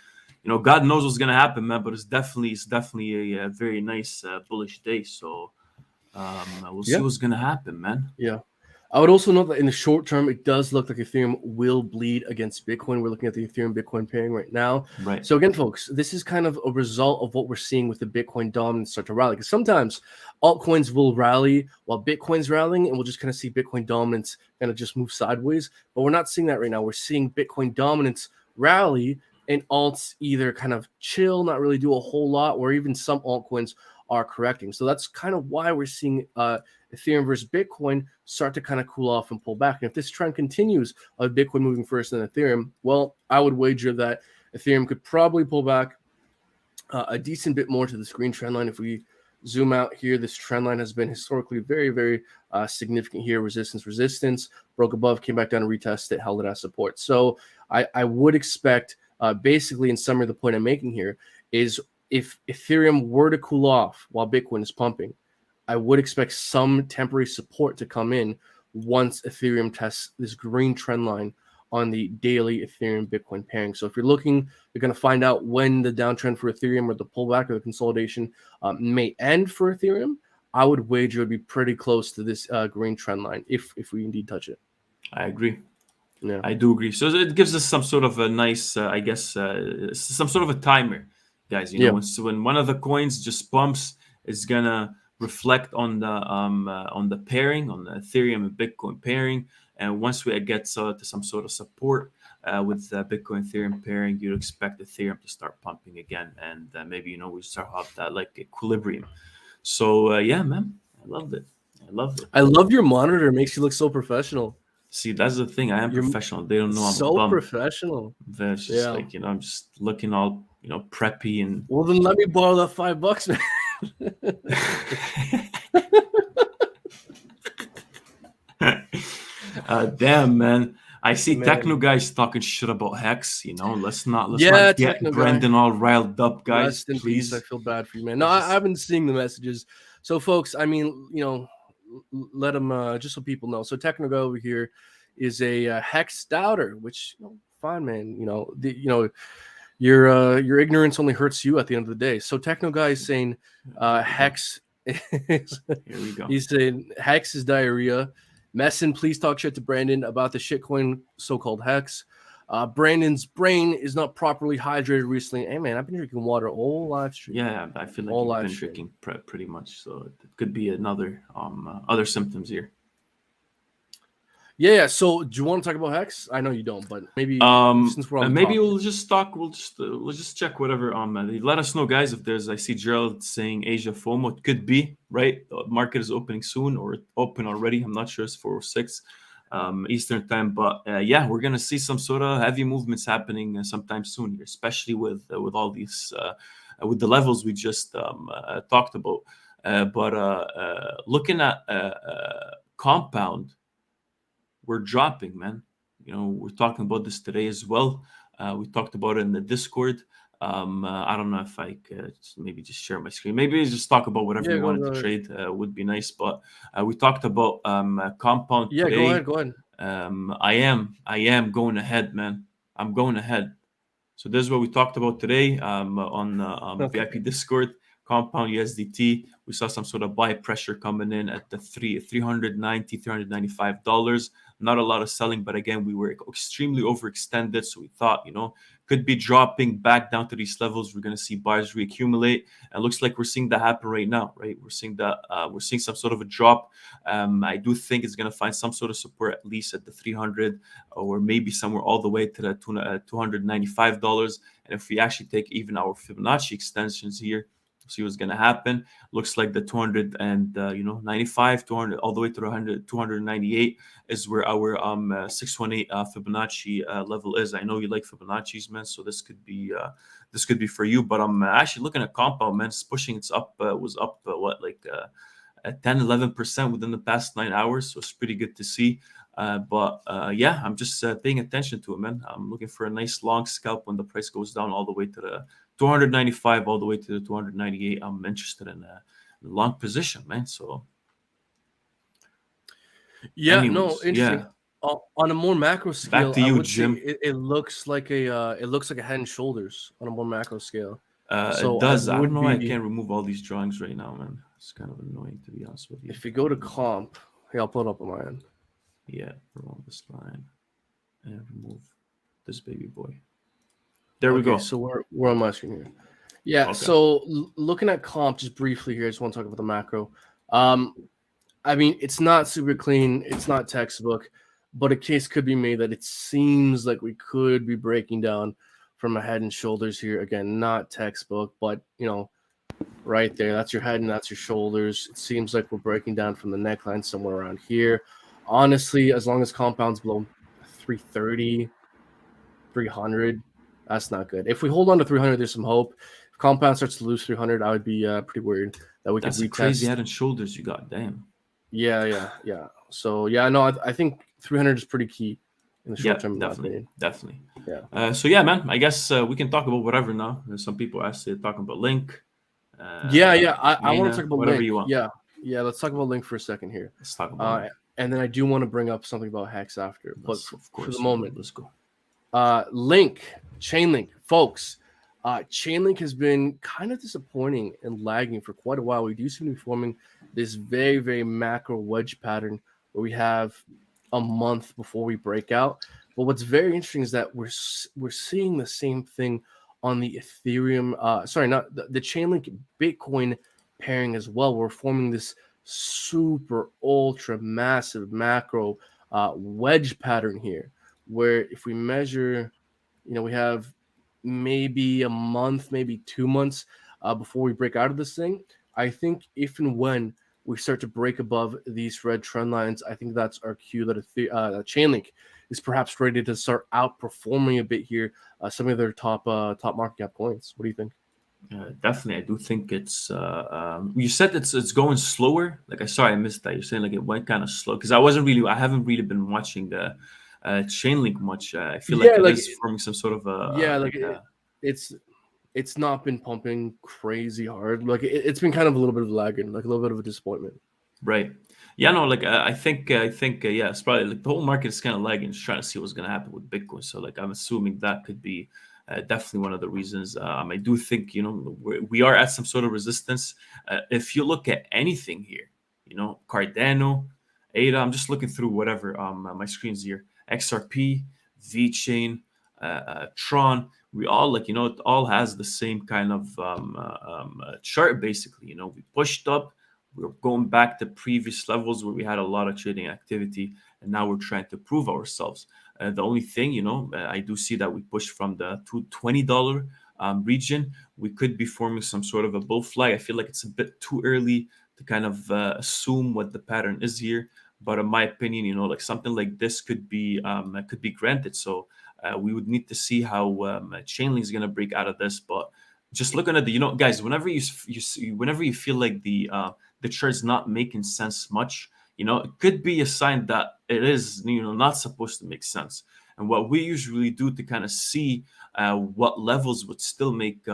God knows what's going to happen, man. But it's definitely a very nice bullish day. So we'll see what's going to happen, man. Yeah. I would also note that in the short term, it does look like Ethereum will bleed against Bitcoin. We're looking at the Ethereum Bitcoin pairing right now. Right. So again, folks, this is kind of a result of what we're seeing with the Bitcoin dominance start to rally. Because sometimes altcoins will rally while Bitcoin's rallying, and we'll just kind of see Bitcoin dominance kind of just move sideways. But we're not seeing that right now. We're seeing Bitcoin dominance rally and alts either kind of chill, not really do a whole lot, or even some altcoins are correcting. So that's kind of why we're seeing Ethereum versus Bitcoin start to kind of cool off and pull back. And if this trend continues of Bitcoin moving first than Ethereum, well, I would wager that Ethereum could probably pull back a decent bit more to this green trend line. If we zoom out here, this trend line has been historically very, very significant here. Resistance, broke above, came back down and retested it, held it as support. So I would expect, basically in summary, the point I'm making here is if Ethereum were to cool off while Bitcoin is pumping, I would expect some temporary support to come in once Ethereum tests this green trend line on the daily Ethereum Bitcoin pairing. So if you're looking, you're going to find out when the downtrend for Ethereum or the pullback or the consolidation may end for Ethereum. I would wager it would be pretty close to this green trend line if we indeed touch it. I agree. Yeah, I do agree. So it gives us some sort of a nice, some sort of a timer, guys. When one of the coins just pumps, it's gonna reflect on the pairing, on the Ethereum and Bitcoin pairing. And once we get to some sort of support, with Bitcoin Ethereum pairing, you'd expect Ethereum to start pumping again, and maybe we start off that like equilibrium. So yeah, man, I loved it. I loved it. I love your monitor. It makes you look so professional. See, that's the thing. I am You're professional. They don't know I'm a so bum. professional. It's just Yeah. like I'm just looking all preppy and. Well, then let me borrow that $5, man. Damn, man. I see Man. techno guys talking shit about Hex. Let's not Yeah, get techno Brendan all riled up, guys. Rest in please. peace. I feel bad for you, man. No, I've been seeing the messages. So, folks, I mean, let them just so people know. So, techno guy over here is a Hex doubter, which fine, man. Your ignorance only hurts you at the end of the day. So, techno guy is saying Hex. Here we go. He's saying Hex is diarrhea. Messin, please talk shit to Brandon about the shitcoin so-called Hex. Brandon's brain is not properly hydrated recently. Hey, man, I've been drinking water all live stream. Yeah, I feel like you've been drinking pretty much. So it could be another other symptoms here. Yeah. So do you want to talk about Hex? I know you don't, but maybe since we're on maybe topic. We'll just talk. We'll just check whatever. Let us know, guys, if there's. I see Gerald saying Asia FOMO. It could be right. The market is opening soon or open already. I'm not sure. It's 4:06 Eastern time, but yeah, we're gonna see some sort of heavy movements happening sometime soon here, especially with all these with the levels we just talked about. But looking at Compound. We're dropping, man. We're talking about this today as well. We talked about it in the Discord. I don't know if I could maybe just share my screen. Maybe just talk about whatever you wanted to trade would be nice. But we talked about Compound today. Yeah, go ahead. I am going ahead, man. I'm going ahead. So this is what we talked about today on VIP Discord. Compound USDT. We saw some sort of buy pressure coming in at the $395. Not a lot of selling, but again, we were extremely overextended. So we thought, could be dropping back down to these levels. We're going to see buyers reaccumulate. And it looks like we're seeing that happen right now, right? We're seeing that we're seeing some sort of a drop. I do think it's going to find some sort of support at least at the 300 or maybe somewhere all the way to the $295. And if we actually take even our Fibonacci extensions here, see what's going to happen. Looks like the 295, 200, all the way to the 298 is where our 618 Fibonacci level is. I know you like Fibonacci's, man, so this could be for you. But I'm actually looking at Compound, man. It's pushing. It's up. Was up at 10-11% within the past 9 hours. So it's pretty good to see. But yeah, I'm just paying attention to it, man. I'm looking for a nice long scalp when the price goes down all the way to the 295 all the way to the 298. I'm interested in a long position, man. So yeah, interesting. Yeah. On a more macro scale, back to you, Jim. It looks like a head and shoulders on a more macro scale. So it does. I don't know. I can't remove all these drawings right now, man. It's kind of annoying, to be honest with you. If you go to comp, hey, I'll pull it up on my end. Yeah, remove this line and remove this baby boy. There we go. So we're on my screen here. Yeah. Okay. So looking at comp just briefly here, I just want to talk about the macro. I mean, it's not super clean. It's not textbook, but a case could be made that it seems like we could be breaking down from a head and shoulders here. Again, not textbook, but right there, that's your head and that's your shoulders. It seems like we're breaking down from the neckline somewhere around here. Honestly, as long as Compound's below 330, 300, that's not good. If we hold on to 300, there's some hope. If Compound starts to lose 300, I would be pretty worried that we could retest. That's crazy head and shoulders you got. Damn. Yeah. So yeah, no, I think 300 is pretty key in the short term. Definitely. Yeah. So yeah, man. I guess we can talk about whatever now. There's some people actually talking about Link. I want to talk about whatever Link. You want. Yeah. Let's talk about Link for a second here. Let's talk about it. And then I do want to bring up something about Hex after. But for the moment, let's go. Link, Chainlink, folks. Chainlink has been kind of disappointing and lagging for quite a while. We do seem to be forming this very, very macro wedge pattern where we have a month before we break out. But what's very interesting is that we're seeing the same thing on the Ethereum. Not the Chainlink Bitcoin pairing as well. We're forming this super ultra massive macro wedge pattern here where if we measure, we have maybe a month, maybe 2 months before we break out of this thing. I think if and when we start to break above these red trend lines, I think that's our cue that Chainlink is perhaps ready to start outperforming a bit here some of their top market cap coins. What do you think? Definitely, I do think it's. You said it's going slower. Like, I missed that. You're saying like it went kind of slow because I haven't really been watching the Chainlink much. I feel like Yeah, it like is forming some sort of yeah, like it's not been pumping crazy hard. Like it's been kind of a little bit of lagging, like a little bit of a disappointment. right. Yeah, no, like I think yeah, it's probably like the whole market is kind of lagging, just trying to see what's going to happen with Bitcoin. So like I'm assuming that could be definitely one of the reasons. I do think we are at some sort of resistance. If you look at anything here, Cardano, ADA. I'm just looking through whatever my screens here. XRP, Vechain, Tron. We all it all has the same kind of chart basically. We pushed up. We're going back to previous levels where we had a lot of trading activity, and now we're trying to prove ourselves. The only thing, I do see that we pushed from the $20 region. We could be forming some sort of a bull flag. I feel like it's a bit too early to kind of assume what the pattern is here. But in my opinion, like something like this could be granted. So we would need to see how Chainlink is going to break out of this. But just looking at the, guys, whenever whenever you feel like the chart's not making sense much, it could be a sign that it is, not supposed to make sense. And what we usually do to kind of see what levels would still make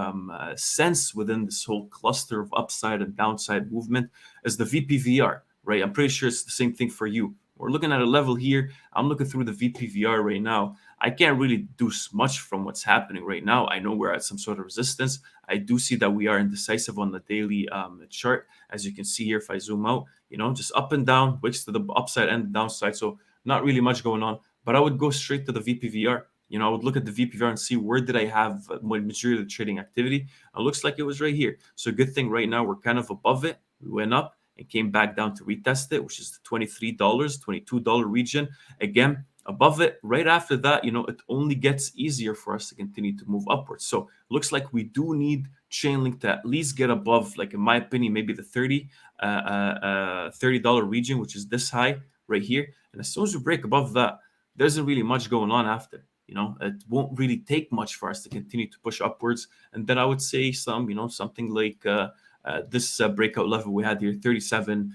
sense within this whole cluster of upside and downside movement is the VPVR, right? I'm pretty sure it's the same thing for you. We're looking at a level here. I'm looking through the VPVR right now. I can't really do much from what's happening right now. I know we're at some sort of resistance. I do see that we are indecisive on the daily chart. As you can see here, if I zoom out, just up and down, wicks to the upside and the downside. So not really much going on. But I would go straight to the VPVR. I would look at the VPVR and see where did I have majority of the trading activity. It looks like it was right here. So good thing right now we're kind of above it. We went up and came back down to retest it, which is the $23, $22 region. Again, above it, right after that, it only gets easier for us to continue to move upwards. So looks like we do need Chainlink to at least get above, like in my opinion, maybe the $30 region, which is this high right here. And as soon as we break above that, there isn't really much going on after. It won't really take much for us to continue to push upwards. And then I would say something like this breakout level we had here, $37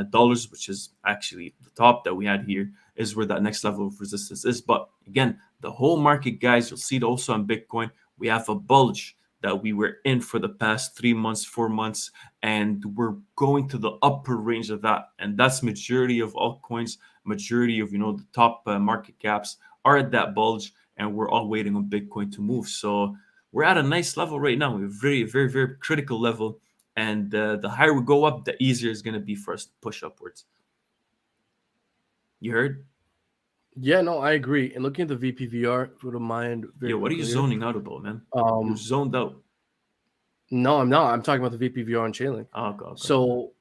dollars, which is actually the top that we had here, is where that next level of resistance is. But again, the whole market, guys, you'll see it also on Bitcoin. We have a bulge that we were in for the past 3 months, 4 months, and we're going to the upper range of that. And that's majority of altcoins, majority of the top market caps are at that bulge, and we're all waiting on Bitcoin to move. So we're at a nice level right now. We're very, very, very critical level. And the higher we go up, the easier it's going to be for us to push upwards. You heard? Yeah, no, I agree. And looking at the VPVR, if you don't mind. Yeah, what are you zoning out about, man? You're zoned out. No, I'm not. I'm talking about the VPVR on Chainlink. Oh, God. So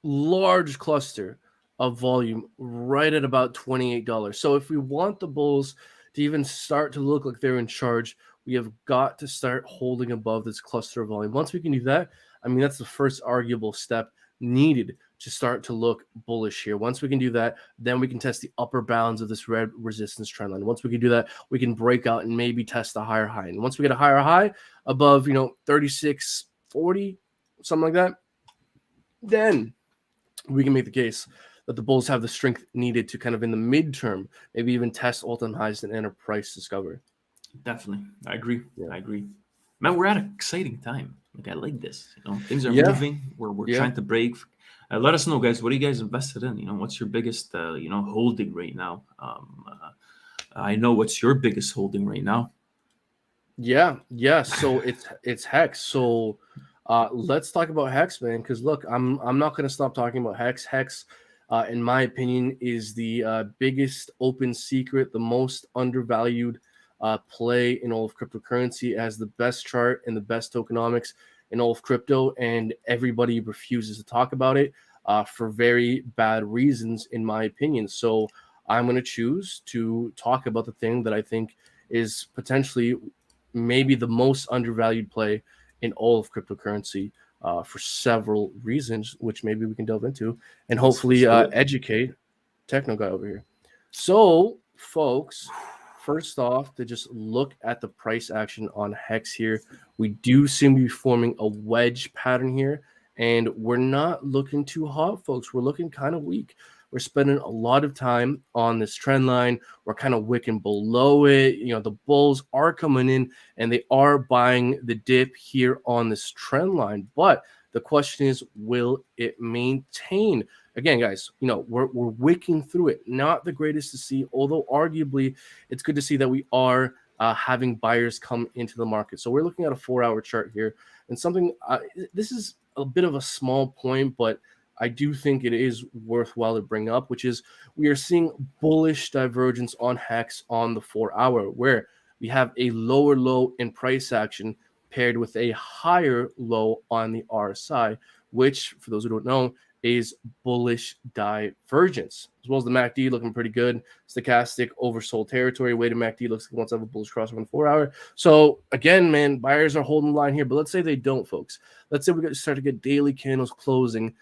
large cluster of volume right at about $28. So if we want the bulls to even start to look like they're in charge, we have got to start holding above this cluster of volume. Once we can do that, I mean, that's the first arguable step needed to start to look bullish here. Once we can do that, then we can test the upper bounds of this red resistance trend line. Once we can do that, we can break out and maybe test a higher high. And once we get a higher high above, 36.40, something like that, then we can make the case that the bulls have the strength needed to kind of in the midterm, maybe even test all-time highs and enter price discovery. Definitely. I agree. Yeah. I agree. Man, we're at an exciting time. Like, I like this. Things are Yeah. moving. We're trying to break. Let us know, guys. What are you guys invested in? What's your biggest, holding right now? I know what's your biggest holding right now. Yeah. So it's Hex. So let's talk about Hex, man. Because look, I'm not going to stop talking about Hex. Hex, in my opinion, is the biggest open secret, the most undervalued play in all of cryptocurrency. It has the best chart and the best tokenomics in all of crypto, and everybody refuses to talk about it for very bad reasons, in my opinion. So I'm going to choose to talk about the thing that I think is potentially maybe the most undervalued play in all of cryptocurrency for several reasons, which maybe we can delve into and hopefully educate techno guy over here. So, folks, first off, to just look at the price action on Hex here, we do seem to be forming a wedge pattern here, and we're not looking too hot, folks. We're looking kind of weak. We're spending a lot of time on this trend line. We're kind of wicking below it. You know, the bulls are coming in and they are buying the dip here on this trend line. But the question is, will it maintain? Again, guys, you know, we're wicking through it. Not the greatest to see, although arguably it's good to see that we are having buyers come into the market. So we're looking at a 4-hour chart here, and something. This is a bit of a small point, but I do think it is worthwhile to bring up, which is we are seeing bullish divergence on Hex on the 4-hour, where we have a lower low in price action paired with a higher low on the RSI, which, for those who don't know, is bullish divergence, as well as the MACD looking pretty good. Stochastic oversold territory. Weighted MACD looks like it wants to have a bullish crossover on the 4-hour. So again, man, buyers are holding the line here. But let's say they don't, folks. Let's say we start to get daily candles closing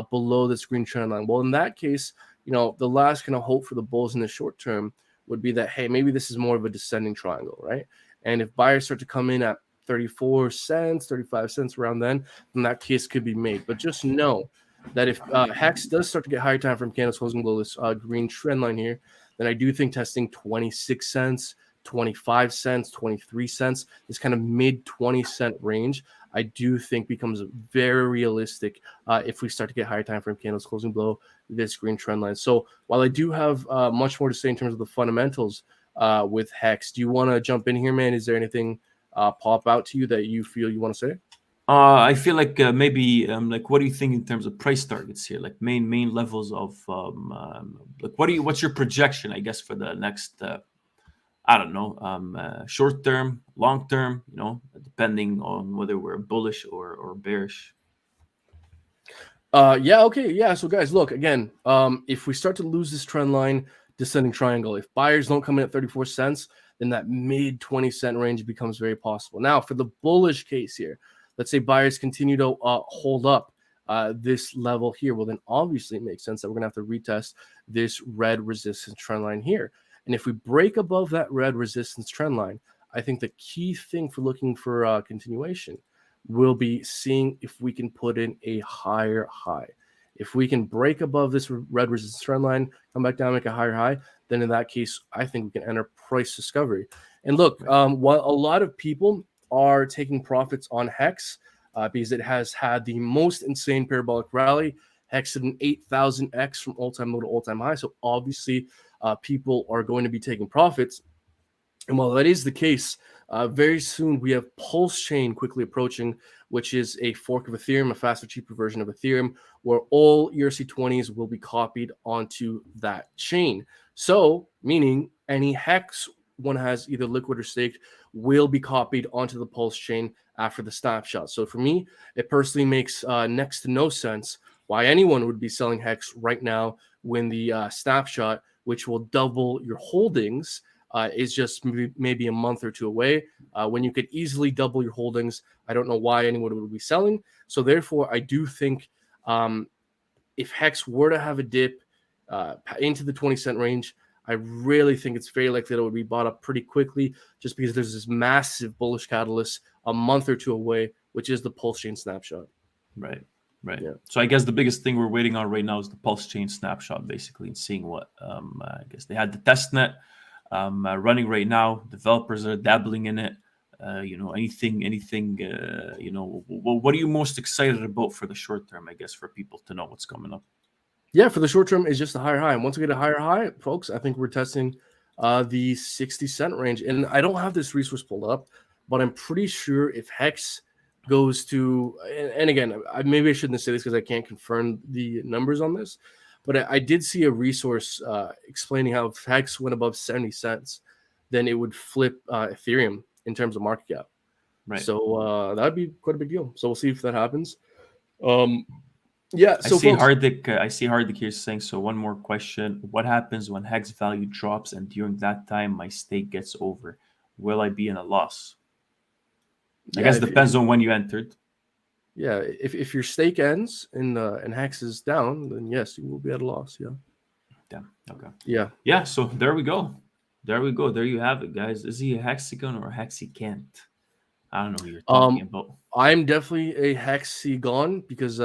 below this green trend line. Well, in that case, you know, the last kind of hope for the bulls in the short term would be that, hey, maybe this is more of a descending triangle, right? And if buyers start to come in at 34 cents, 35 cents around then that case could be made. But just know that if Hex does start to get higher time from candles closing below this green trend line here, then I do think testing 26 cents, 25 cents, 23 cents, this kind of mid 20-cent range, I do think becomes very realistic if we start to get higher time frame candles closing below this green trend line. So while I do have much more to say in terms of the fundamentals with Hex, do you want to jump in here, man? Is there anything pop out to you that you feel you want to say? I feel like maybe like, what do you think in terms of price targets here? Like main levels of like, what's your projection, I guess, for the next I don't know, short term, long term, you know, depending on whether we're bullish or bearish. Yeah, okay, yeah. So guys, look again. If we start to lose this trend line, descending triangle, if buyers don't come in at 34 cents, then that mid 20-cent range becomes very possible. Now, for the bullish case here, let's say buyers continue to hold up this level here. Well, then obviously it makes sense that we're gonna have to retest this red resistance trend line here. And if we break above that red resistance trend line, I think the key thing for looking for continuation will be seeing if we can put in a higher high. If we can break above this red resistance trend line, come back down, make a higher high, then in that case, I think we can enter price discovery. And look, while a lot of people are taking profits on Hex because it has had the most insane parabolic rally, Hex hit an 8,000x from all-time low to all-time high. So obviously, people are going to be taking profits. And while that is the case, very soon we have Pulse Chain quickly approaching, which is a fork of Ethereum, a faster, cheaper version of Ethereum, where all ERC20s will be copied onto that chain. So, meaning any Hex one has either liquid or staked will be copied onto the Pulse Chain after the snapshot. So for me, it personally makes next to no sense why anyone would be selling Hex right now when the snapshot, which will double your holdings, is just maybe a month or two away. When you could easily double your holdings, I don't know why anyone would be selling. So therefore, I do think if Hex were to have a dip into the 20-cent range, I really think it's very likely that it would be bought up pretty quickly, just because there's this massive bullish catalyst a month or two away, which is the Pulse Chain snapshot. Right. Yeah. So I guess the biggest thing we're waiting on right now is the Pulse Chain snapshot, basically, and seeing what I guess they had the testnet running right now. Developers are dabbling in it. You know, anything. You know, what are you most excited about for the short term? I guess for people to know what's coming up. Yeah, for the short term, it's just a higher high. And once we get a higher high, folks, I think we're testing the 60-cent range. And I don't have this resource pulled up, but I'm pretty sure if Hex goes to, and again, maybe I shouldn't say this because I can't confirm the numbers on this, but I did see a resource explaining how if Hex went above 70 cents, then it would flip Ethereum in terms of market cap. Right. So that'd be quite a big deal. So we'll see if that happens. Yeah. I So see folks, Hardik. I see Hardik here saying. So one more question: what happens when Hex value drops, and during that time my stake gets over? Will I be in a loss? I yeah, guess it depends on when you entered. if your stake ends and Hex is down, then yes, you will be at a loss. Yeah. Damn. Okay. Yeah. Yeah. So there we go. There we go. There you have it, guys. Is he a hexagon or a hexicant? I don't know who you're talking about. I'm definitely a Hexagon because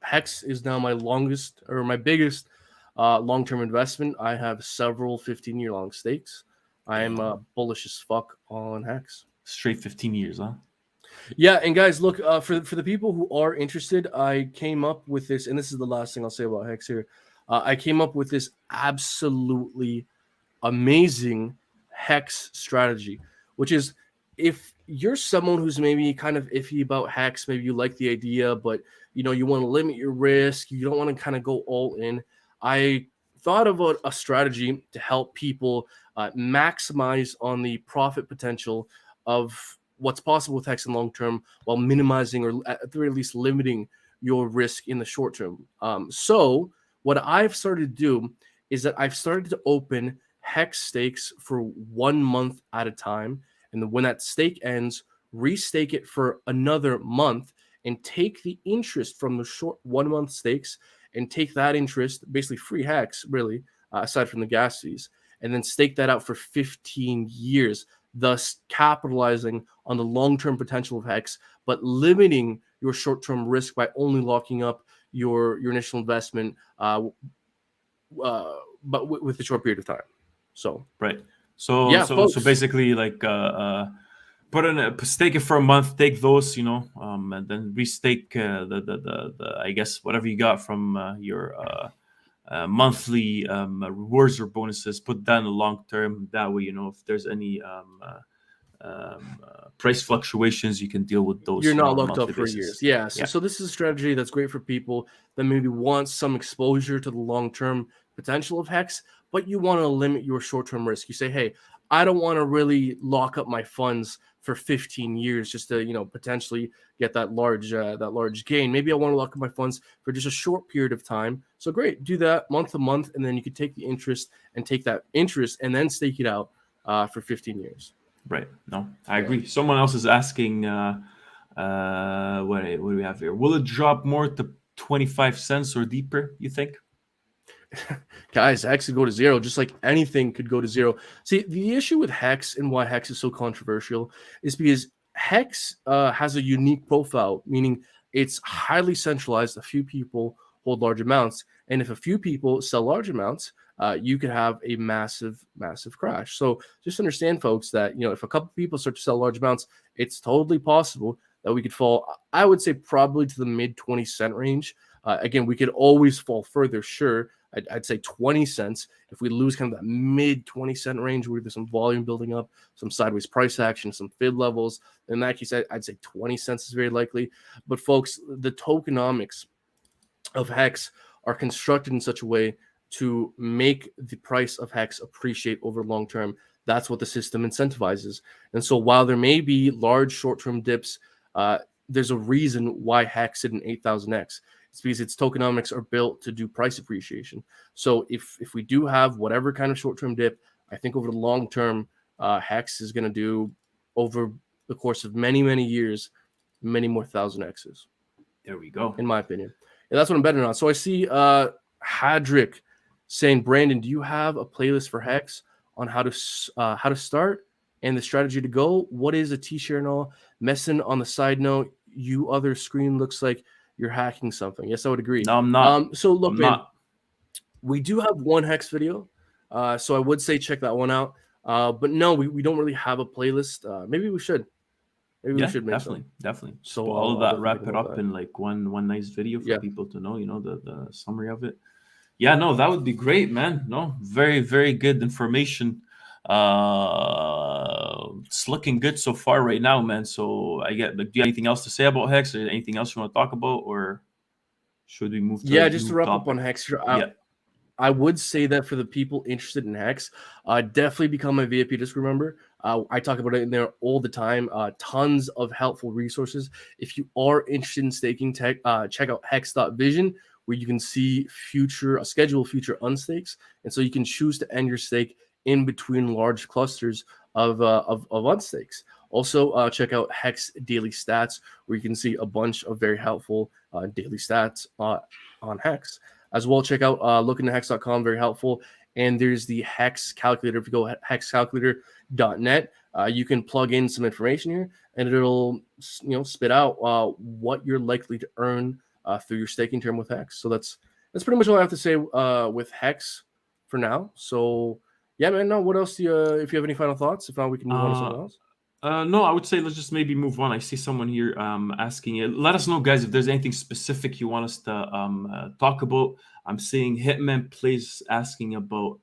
Hex is now my longest or my biggest long-term investment. I have several 15-year long stakes. I'm Damn. bullish as fuck on Hex. Straight 15 years, huh? Yeah, and guys, look for the people who are interested, I came up with this, and this is the last thing I'll say about Hex here. I came up with this absolutely amazing Hex strategy, which is if you're someone who's maybe kind of iffy about Hex, maybe you like the idea, but you want to limit your risk, you don't want to kind of go all in. I thought about a strategy to help people maximize on the profit potential of what's possible with Hex in long term while minimizing or at the very least limiting your risk in the short term. So what I've started to do is that I've started to open Hex stakes for 1 month at a time. And then when that stake ends, restake it for another month and take the interest from the short 1 month stakes and take that interest, basically free Hex, really, aside from the gas fees, and then stake that out for 15 years, thus capitalizing on the long term potential of Hex, but limiting your short term risk by only locking up your initial investment, but with a short period of time. So Right. So yeah, so so folks. basically, like, put in stake it for a month, take those, and then restake the I guess whatever you got from your monthly rewards or bonuses. Put that in the long term. That way, if there's any price fluctuations, you can deal with You're those, not on a locked up monthly for years. basis. Yeah. So, Yeah. so this is a strategy that's great for people that maybe want some exposure to the long-term potential of Hex, but you want to limit your short-term risk. You say, hey, I don't want to really lock up my funds for 15 years just to, potentially get that large gain. Maybe I want to lock up my funds for just a short period of time. So great, do that month to month, and then you could take the interest and take that interest and then stake it out for 15 years. Right. No, I Yeah. agree. Someone else is asking, what do we have here? Will it drop more to 25 cents or deeper, you think? Guys, Hex could go to zero, just like anything could go to zero. See, the issue with Hex and why Hex is so controversial is because Hex has a unique profile, meaning it's highly centralized. A few people hold large amounts, and if a few people sell large amounts, you could have a massive, massive crash. So just understand, folks, that if a couple people start to sell large amounts, it's totally possible that we could fall. I would say probably to the mid 20 cent range. Again, we could always fall further, sure. I'd say 20 cents. If we lose kind of that mid 20 cent range where there's some volume building up, some sideways price action, some fib levels, in that case, I'd say 20 cents is very likely. But folks, the tokenomics of Hex are constructed in such a way to make the price of Hex appreciate over long term. That's what the system incentivizes. And so while there may be large short term dips, there's a reason why Hex hit an 8,000x. It's because its tokenomics are built to do price appreciation. So if we do have whatever kind of short term dip, I think over the long term, Hex is going to do over the course of many, many years, many more thousand X's. There we go. In my opinion. And that's what I'm betting on. So I see Hadrick saying, Brandon, do you have a playlist for Hex on how to start and the strategy to go? What is a T-share and all? Messing on the side note, you other screen looks like you're hacking something. Yes, I would agree. No, I'm not. So look, I'm man, not. we do have one Hex video. So I would say check that one out. But no, we don't really have a playlist. Maybe we should. Maybe we Yeah, should make definitely, some. definitely. Just So put all of I'll that, definitely wrap think it about up that. in like one nice video for Yeah. people to know, the summary of it. Yeah, no, that would be great, man. No, very, very good information. It's looking good so far right now, man. So do you have anything else to say about Hex, or anything else you want to talk about, or should we move to a Yeah, just to new wrap up on topic? Hex, Yeah. I would say that for the people interested in Hex, definitely become a VIP. Just remember, I talk about it in there all the time. Tons of helpful resources. If you are interested in staking tech, check out hex.vision, where you can see schedule future unstakes. And so you can choose to end your stake in between large clusters of unstakes. Also, check out Hex Daily Stats, where you can see a bunch of very helpful daily stats on Hex. As well, check out lookintohex.com, very helpful. And there's the Hex calculator. If you go hexcalculator.net, you can plug in some information here, and it'll spit out what you're likely to earn through your staking term with Hex. So that's pretty much all I have to say with Hex for now. So yeah, man. No, what else do you? If you have any final thoughts, if not, we can move on to something else. No, I would say let's just maybe move on. I see someone here asking it. Let us know, guys, if there's anything specific you want us to talk about. I'm seeing Hitman Plays asking about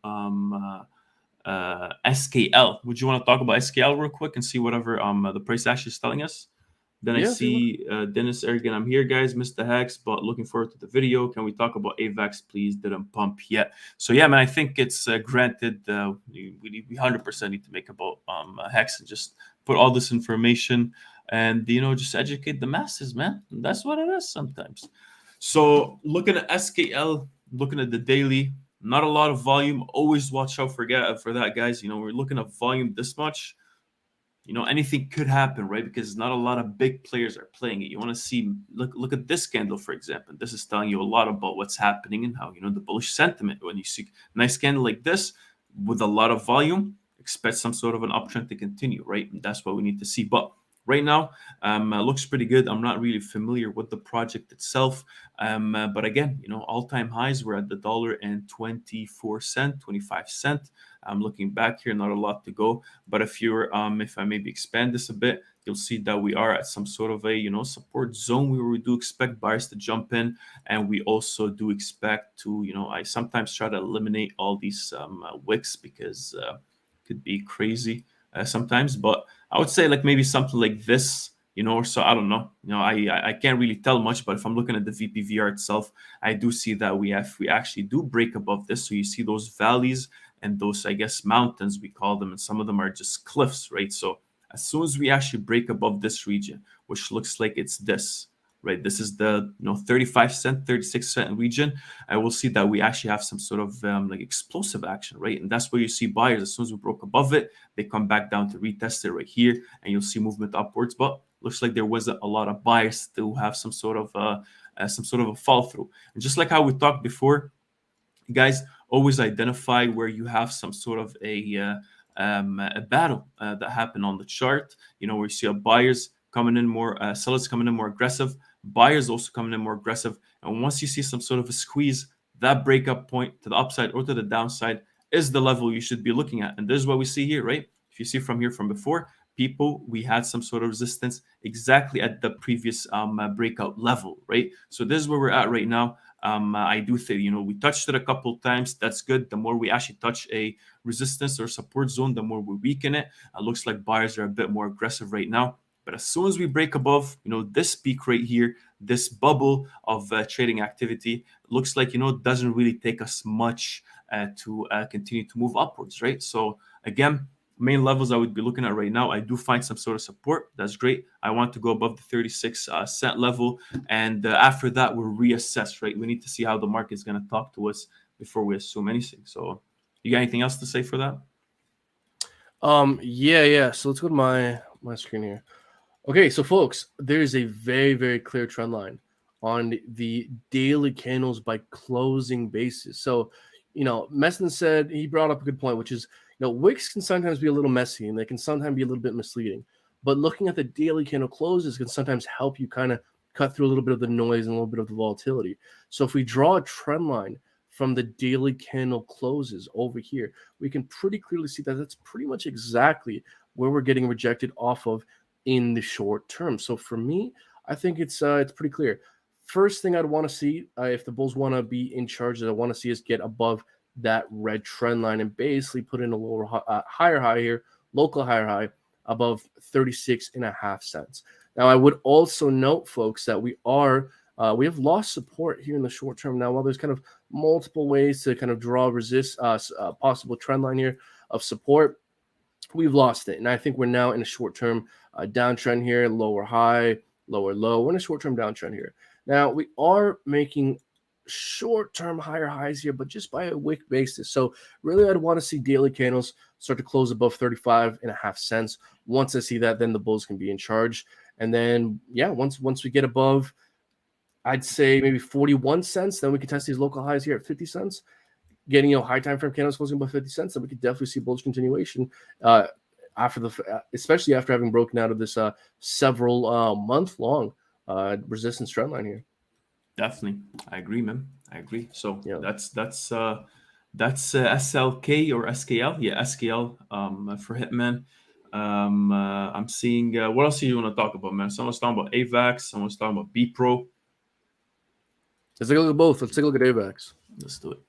SKL. Would you want to talk about SKL real quick and see whatever the price action is telling us? Then I see Dennis Ergen. I'm here, guys. Missed the Hex, but looking forward to the video. Can we talk about AVAX, please? Didn't pump yet. So yeah, man, I think it's granted. We 100% need to make about Hex and just put all this information and just educate the masses, man. And that's what it is sometimes. So looking at SKL, looking at the daily, not a lot of volume. Always watch out for that, guys. We're looking at volume this much. Anything could happen, right? Because not a lot of big players are playing it. You want to see, look at this candle, for example. This is telling you a lot about what's happening and how, the bullish sentiment. When you see a nice candle like this with a lot of volume, expect some sort of an uptrend to continue, right? And that's what we need to see. But right now, looks pretty good. I'm not really familiar with the project itself. But again, all-time highs were at the $1.24, 25 cents. I'm looking back here, not a lot to go. But if I maybe expand this a bit, you'll see that we are at some sort of a, support zone where we do expect buyers to jump in. And we also do expect to, I sometimes try to eliminate all these wicks because it could be crazy sometimes. But I would say like maybe something like this, so I don't know. I can't really tell much, but if I'm looking at the VPVR itself, I do see that we actually do break above this. So you see those valleys and those, I guess, mountains, we call them, and some of them are just cliffs, right? So as soon as we actually break above this region, which looks like it's this, right? This is the 35 cent, 36 cent region. I will see that we actually have some sort of like explosive action, right? And that's where you see buyers. As soon as we broke above it, they come back down to retest it right here, and you'll see movement upwards. But looks like there wasn't a lot of buyers to have some sort of a fall through. And just like how we talked before, guys, always identify where you have some sort of a battle that happened on the chart. Where you see buyers coming in more, sellers coming in more aggressive, buyers also coming in more aggressive. And once you see some sort of a squeeze, that breakup point to the upside or to the downside is the level you should be looking at. And this is what we see here, right? If you see from before, we had some sort of resistance exactly at the previous breakout level, right? So this is where we're at right now. I do think, we touched it a couple times. That's good. The more we actually touch a resistance or support zone, the more we weaken it. It looks like buyers are a bit more aggressive right now. But as soon as we break above, this peak right here, this bubble of trading activity, looks like, it doesn't really take us much to continue to move upwards, right? So again, main levels I would be looking at right now, I do find some sort of support. That's great. I want to go above the 36 cent level. And after that, we'll reassess, right? We need to see how the market is going to talk to us before we assume anything. So you got anything else to say for that? Yeah. So let's go to my screen here. Okay, so folks, there is a very, very clear trend line on the daily candles by closing basis. So, Meston said, he brought up a good point, which is, wicks can sometimes be a little messy and they can sometimes be a little bit misleading. But looking at the daily candle closes can sometimes help you kind of cut through a little bit of the noise and a little bit of the volatility. So if we draw a trend line from the daily candle closes over here, we can pretty clearly see that that's pretty much exactly where we're getting rejected off of in the short term. So for me, I think it's pretty clear. First thing I'd want to see if the bulls want to be in charge, that I want to see us get above that red trend line and basically put in a higher high here, local higher high above 36.5 cents. Now I would also note, folks, that we have lost support here in the short term. Now, while there's kind of multiple ways to kind of draw possible trend line here of support, we've lost it. And I think we're now in a short-term downtrend here, lower high, lower low. We're in a short-term downtrend here. Now, we are making short-term higher highs here, but just by a wick basis. So really, I'd want to see daily candles start to close above 35.5 cents. Once I see that, then the bulls can be in charge. And then, yeah, once we get above, I'd say maybe 41 cents, then we can test these local highs here at 50 cents. Getting high time frame candles closing above 50 cents, then we could definitely see bullish continuation especially after having broken out of this several month long resistance trend line here. Definitely, I agree, man. I agree. So Yeah. that's SLK or SKL. Yeah, SKL for Hitman. I'm seeing what else do you want to talk about, man? Someone's talking about AVAX. Someone's talking about B Pro. Let's take a look at both. Let's take a look at AVAX. Let's do it.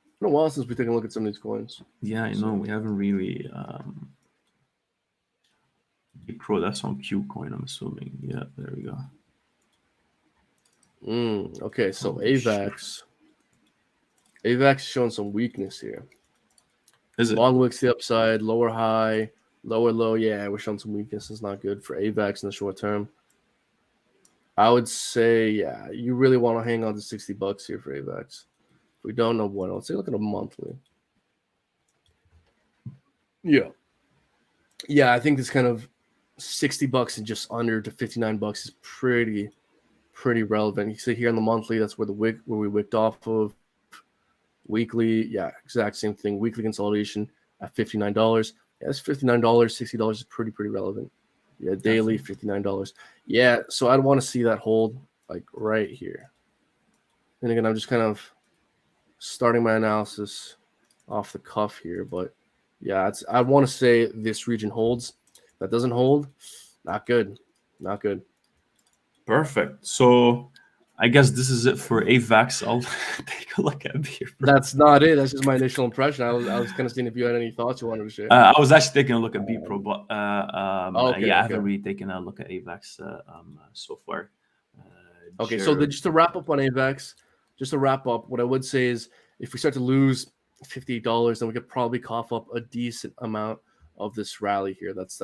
It's been a while since we've taken a look at some of these coins. Yeah, I know. We haven't really. B Pro, that's on Qcoin, I'm assuming. Yeah, there we go. Okay, so Holy AVAX. AVAX is showing some weakness here. Is it? Long wicks to the upside, lower high, lower low. Yeah, we're showing some weakness. It's not good for AVAX in the short term. I would say, yeah, you really want to hang on to $60 here for AVAX. If we don't know what, let's take a look at a monthly. Yeah. Yeah, I think this kind of $60 and just under to $59 is pretty relevant. You see here on the monthly, that's where where we wicked off of. Weekly, yeah, exact same thing. Weekly consolidation at $59. Yeah, that's $59. $60 is pretty relevant. Yeah, daily $59. Yeah, so I'd want to see that hold like right here. And again, I'm just kind of starting my analysis off the cuff here, but yeah, I want to say this region holds. If that doesn't hold, not good. Not good. Perfect. So I guess this is it for AVAX. I'll take a look at here. That's not it. That's just my initial impression. I was kind of seeing if you had any thoughts you wanted to share. I was actually taking a look at B Pro, but okay. I haven't really taken a look at AVAX so far. Okay, so just to wrap up on AVAX, what I would say is if we start to lose $58, then we could probably cough up a decent amount of this rally here. That's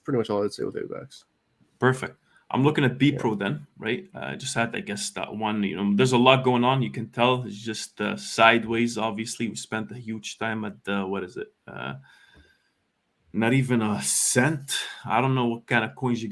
pretty much all I'd say with AVAX. Perfect. I'm looking at B Pro then, right? Just had, I guess, that one. There's a lot going on. You can tell it's just sideways. Obviously, we spent a huge time at what is it? Not even a cent. I don't know what kind of coins you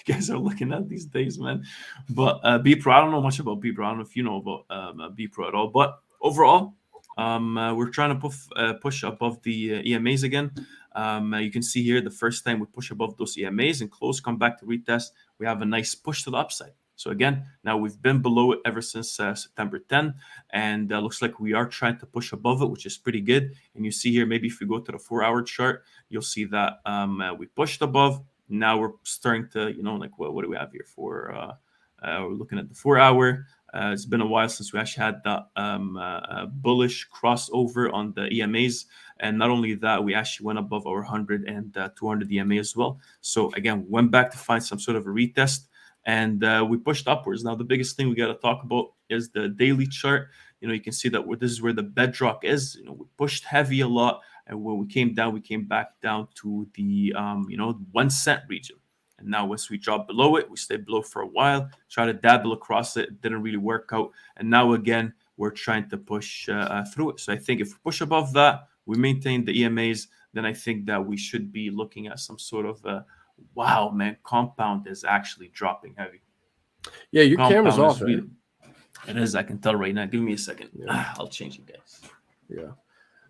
guys are looking at these days, man. But B Pro, I don't know much about B Pro. I don't know if you know about B Pro at all. But overall, we're trying to push above the EMAs again. You can see here the first time we push above those EMAs and close, come back to retest, we have a nice push to the upside. So again, now we've been below it ever since September 10, and looks like we are trying to push above it, which is pretty good. And you see here, maybe if we go to the 4-hour chart, you'll see that we pushed above. Now we're starting to, like what do we have here for? We're looking at the 4-hour. It's been a while since we actually had that bullish crossover on the EMAs. And not only that, we actually went above our 100 and 200 EMA as well. So again, went back to find some sort of a retest, and we pushed upwards. Now, the biggest thing we got to talk about is the daily chart. You can see that this is where the bedrock is. We pushed heavy a lot, and when we came down, we came back down to the 1 cent region. And now once we drop below it, we stayed below for a while, try to dabble across it. It didn't really work out. And now again, we're trying to push through it. So I think if we push above that, we maintain the EMAs, then I think that we should be looking at some sort of wow, man, compound is actually dropping heavy. Yeah, your camera's off. Really, it is. I can tell right now. Give me a second. Yeah. I'll change it, guys.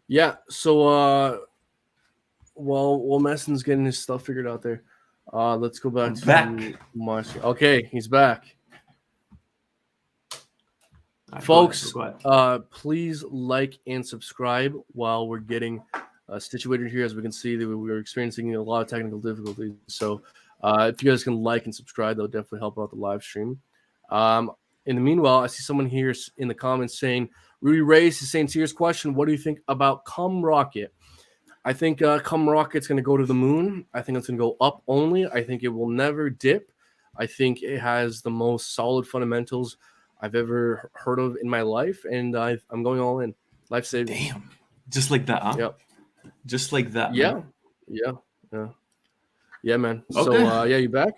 Yeah. So while Messon's getting his stuff figured out there, let's go back to Marcia. Okay, he's back. Right, folks, go ahead. Please like and subscribe while we're getting situated here. As we can see, that we're experiencing a lot of technical difficulties. So if you guys can like and subscribe, that'll definitely help out the live stream. In the meanwhile, I see someone here in the comments saying, Rudy Reyes is saying, serious question, what do you think about Come Rocket? I think Come Rocket's going to go to the moon. I think it's going to go up only. I think it will never dip. I think it has the most solid fundamentals I've ever heard of in my life, and I'm going all in. Life saving. Damn. Just like that, huh? Yep. Just like that. Yeah. Man. Yeah, yeah, yeah, man. So Okay. yeah, you back?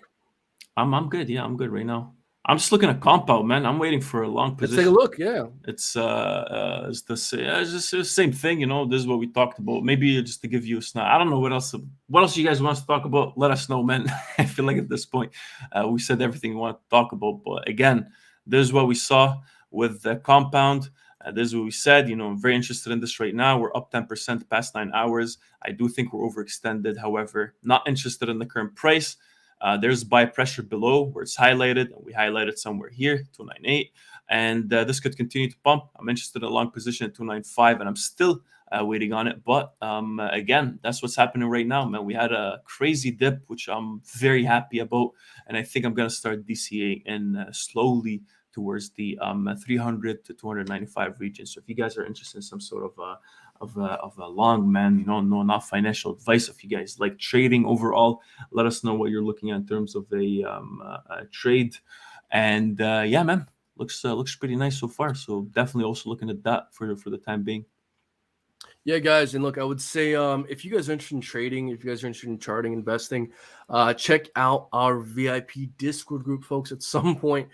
I'm good. Yeah, I'm good right now. I'm just looking at compound, man. I'm waiting for a long Let's take a position. look. Yeah. It's it's just the same thing, you know. This is what we talked about. Maybe just to give you a snap. I don't know what else. What else you guys want to talk about? Let us know, man. I feel like at this point, we said everything we want to talk about. But again, this is what we saw with the compound. This is what we said. You know, I'm very interested in this right now. We're up 10% past 9 hours. I do think we're overextended. However, not interested in the current price. There's buy pressure below where it's highlighted. We highlighted somewhere here, 298. And this could continue to pump. I'm interested in a long position at 295, and I'm still waiting on it. But again, that's what's happening right now, man. We had a crazy dip, which I'm very happy about. And I think I'm going to start DCA in slowly towards the 300 to 295 region. So if you guys are interested in some sort of a long, man, you know, no, not financial advice. If you guys like trading overall, let us know what you're looking at in terms of a trade. And yeah, man, looks pretty nice so far. So definitely also looking at that for the time being. Yeah, guys, and look, I would say if you guys are interested in trading, if you guys are interested in charting, investing, check out our VIP Discord group, folks. At some point,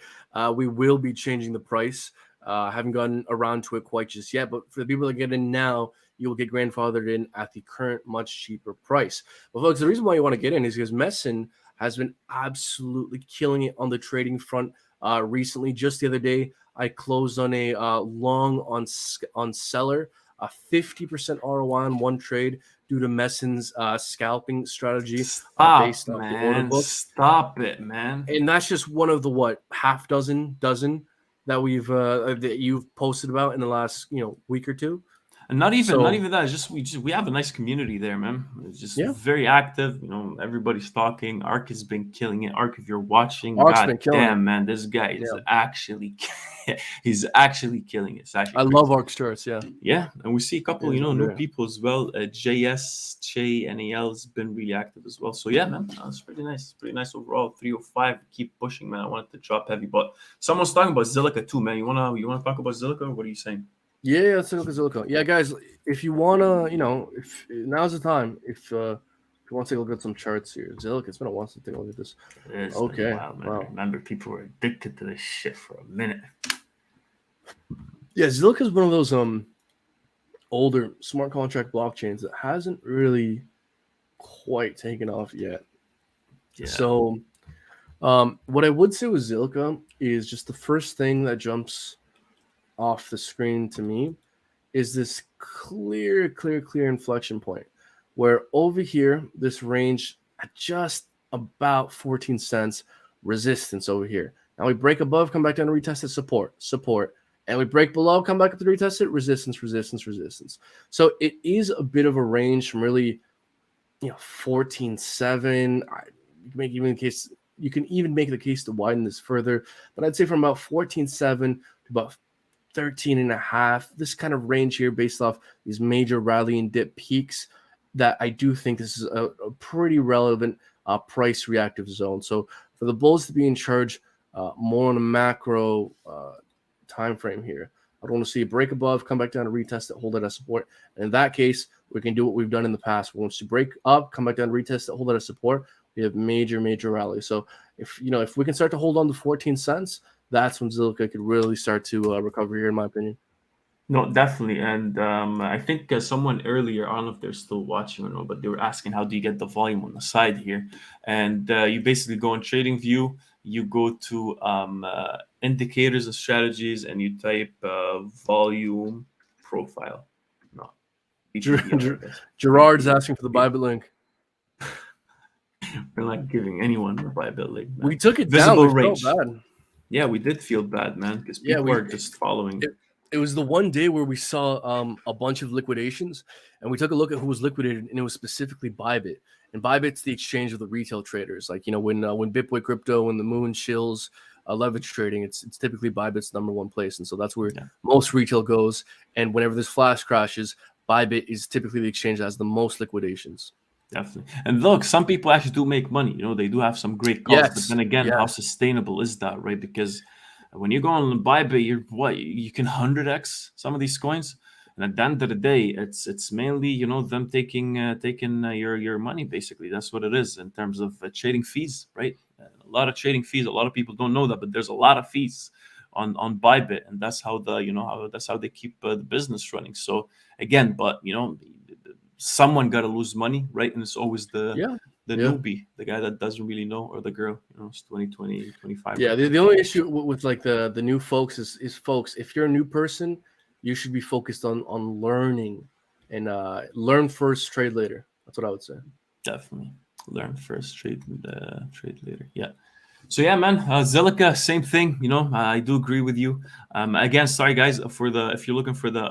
we will be changing the price. I haven't gotten around to it quite just yet, but for the people that get in now, you will get grandfathered in at the current much cheaper price. But folks, the reason why you want to get in is because Messin has been absolutely killing it on the trading front recently. Just the other day, I closed on a long on seller. A 50% ROI on one trade due to Messin's scalping strategy Stop, based off the order man. book. Stop it, man. And that's just one of the half dozen that that you've posted about in the last week or two. And not So even that. It's just we have a nice community there, man. It's just yeah, very active. You know, everybody's talking. Ark has been killing it. Ark, if you're watching, Ark's been god killing it. damn, man, this guy is Yeah, actually he's actually killing it. It's actually I crazy. love Ark's charts. Yeah, Yeah, and we see a couple, yeah, new people as well. JS Che NAL has been really active as well. So yeah, man, it's pretty nice. Pretty nice overall. 305. Keep pushing, man. I wanted to drop heavy, but someone's talking about Zilliqa too, man. You wanna talk about Zilliqa? Or what are you saying? yeah, let's look at Zilliqa. Yeah, guys, if you wanna, if now's the time. If you want to take a look at some charts here, Zilliqa. It's been a while since I take a look at this. It's been Okay, a while, man. wow. I remember people were addicted to this shit for a minute. Yeah, Zilliqa is one of those older smart contract blockchains that hasn't really quite taken off yet. Yeah. So, what I would say with Zilliqa is just the first thing that jumps off the screen to me is this clear inflection point where over here, this range at just about 14 cents resistance over here. Now we break above, come back down to retest it, support. And we break below, come back up to retest it, resistance. So it is a bit of a range from really, 14.7. You can even make the case to widen this further, but I'd say from about 14.7 to about 13.5, this kind of range here based off these major rally and dip peaks, that I do think this is a pretty relevant price reactive zone. So for the bulls to be in charge more on a macro time frame here, I want to see a break above, come back down to retest it, hold it as support. And in that case, we can do what we've done in the past. Once you break up, come back down to retest it, hold it as support, we have major rally. So if we can start to hold on to 14 cents, that's when Zilliqa could really start to recover here, in my opinion. No, definitely. And I think someone earlier, I don't know if they're still watching or not, but they were asking how do you get the volume on the side here? And you basically go in Trading View, you go to indicators and strategies, and you type volume profile. No. Gerard's asking for the Bybit link. We're not giving anyone a Bybit link. Man. We took it Visible down. We range. felt bad. Yeah, we did feel bad, man, because people are just following. It was the one day where we saw a bunch of liquidations, and we took a look at who was liquidated, and it was specifically Bybit. And Bybit's the exchange of the retail traders. Like, when Bitboy Crypto and the Moon shills leverage trading, it's typically Bybit's number one place. And so that's where most retail goes. And whenever this flash crashes, Bybit is typically the exchange that has the most liquidations. Definitely. And look, some people actually do make money. They do have some great calls. But then again, how sustainable is that, right? Because when you go on Bybit, you can 100x some of these coins. And at the end of the day, it's mainly, you know, them taking your money. Basically, that's what it is in terms of trading fees, right? A lot of trading fees. A lot of people don't know that, but there's a lot of fees on Bybit, and that's how that's how they keep the business running. So again, but you know, someone got to lose money, right? And it's always Yeah. the Yeah. newbie, the guy that doesn't really know, or the girl. You know, it's 2020, 25. Yeah, Right the only issue with like the new folks is folks, if you're a new person, you should be focused on learning and learn first, trade later. That's what I would say. Definitely learn first, trade later. Yeah. So yeah, man, Zilliqa, same thing. You know, I do agree with you. Again, sorry guys for the if you're looking for the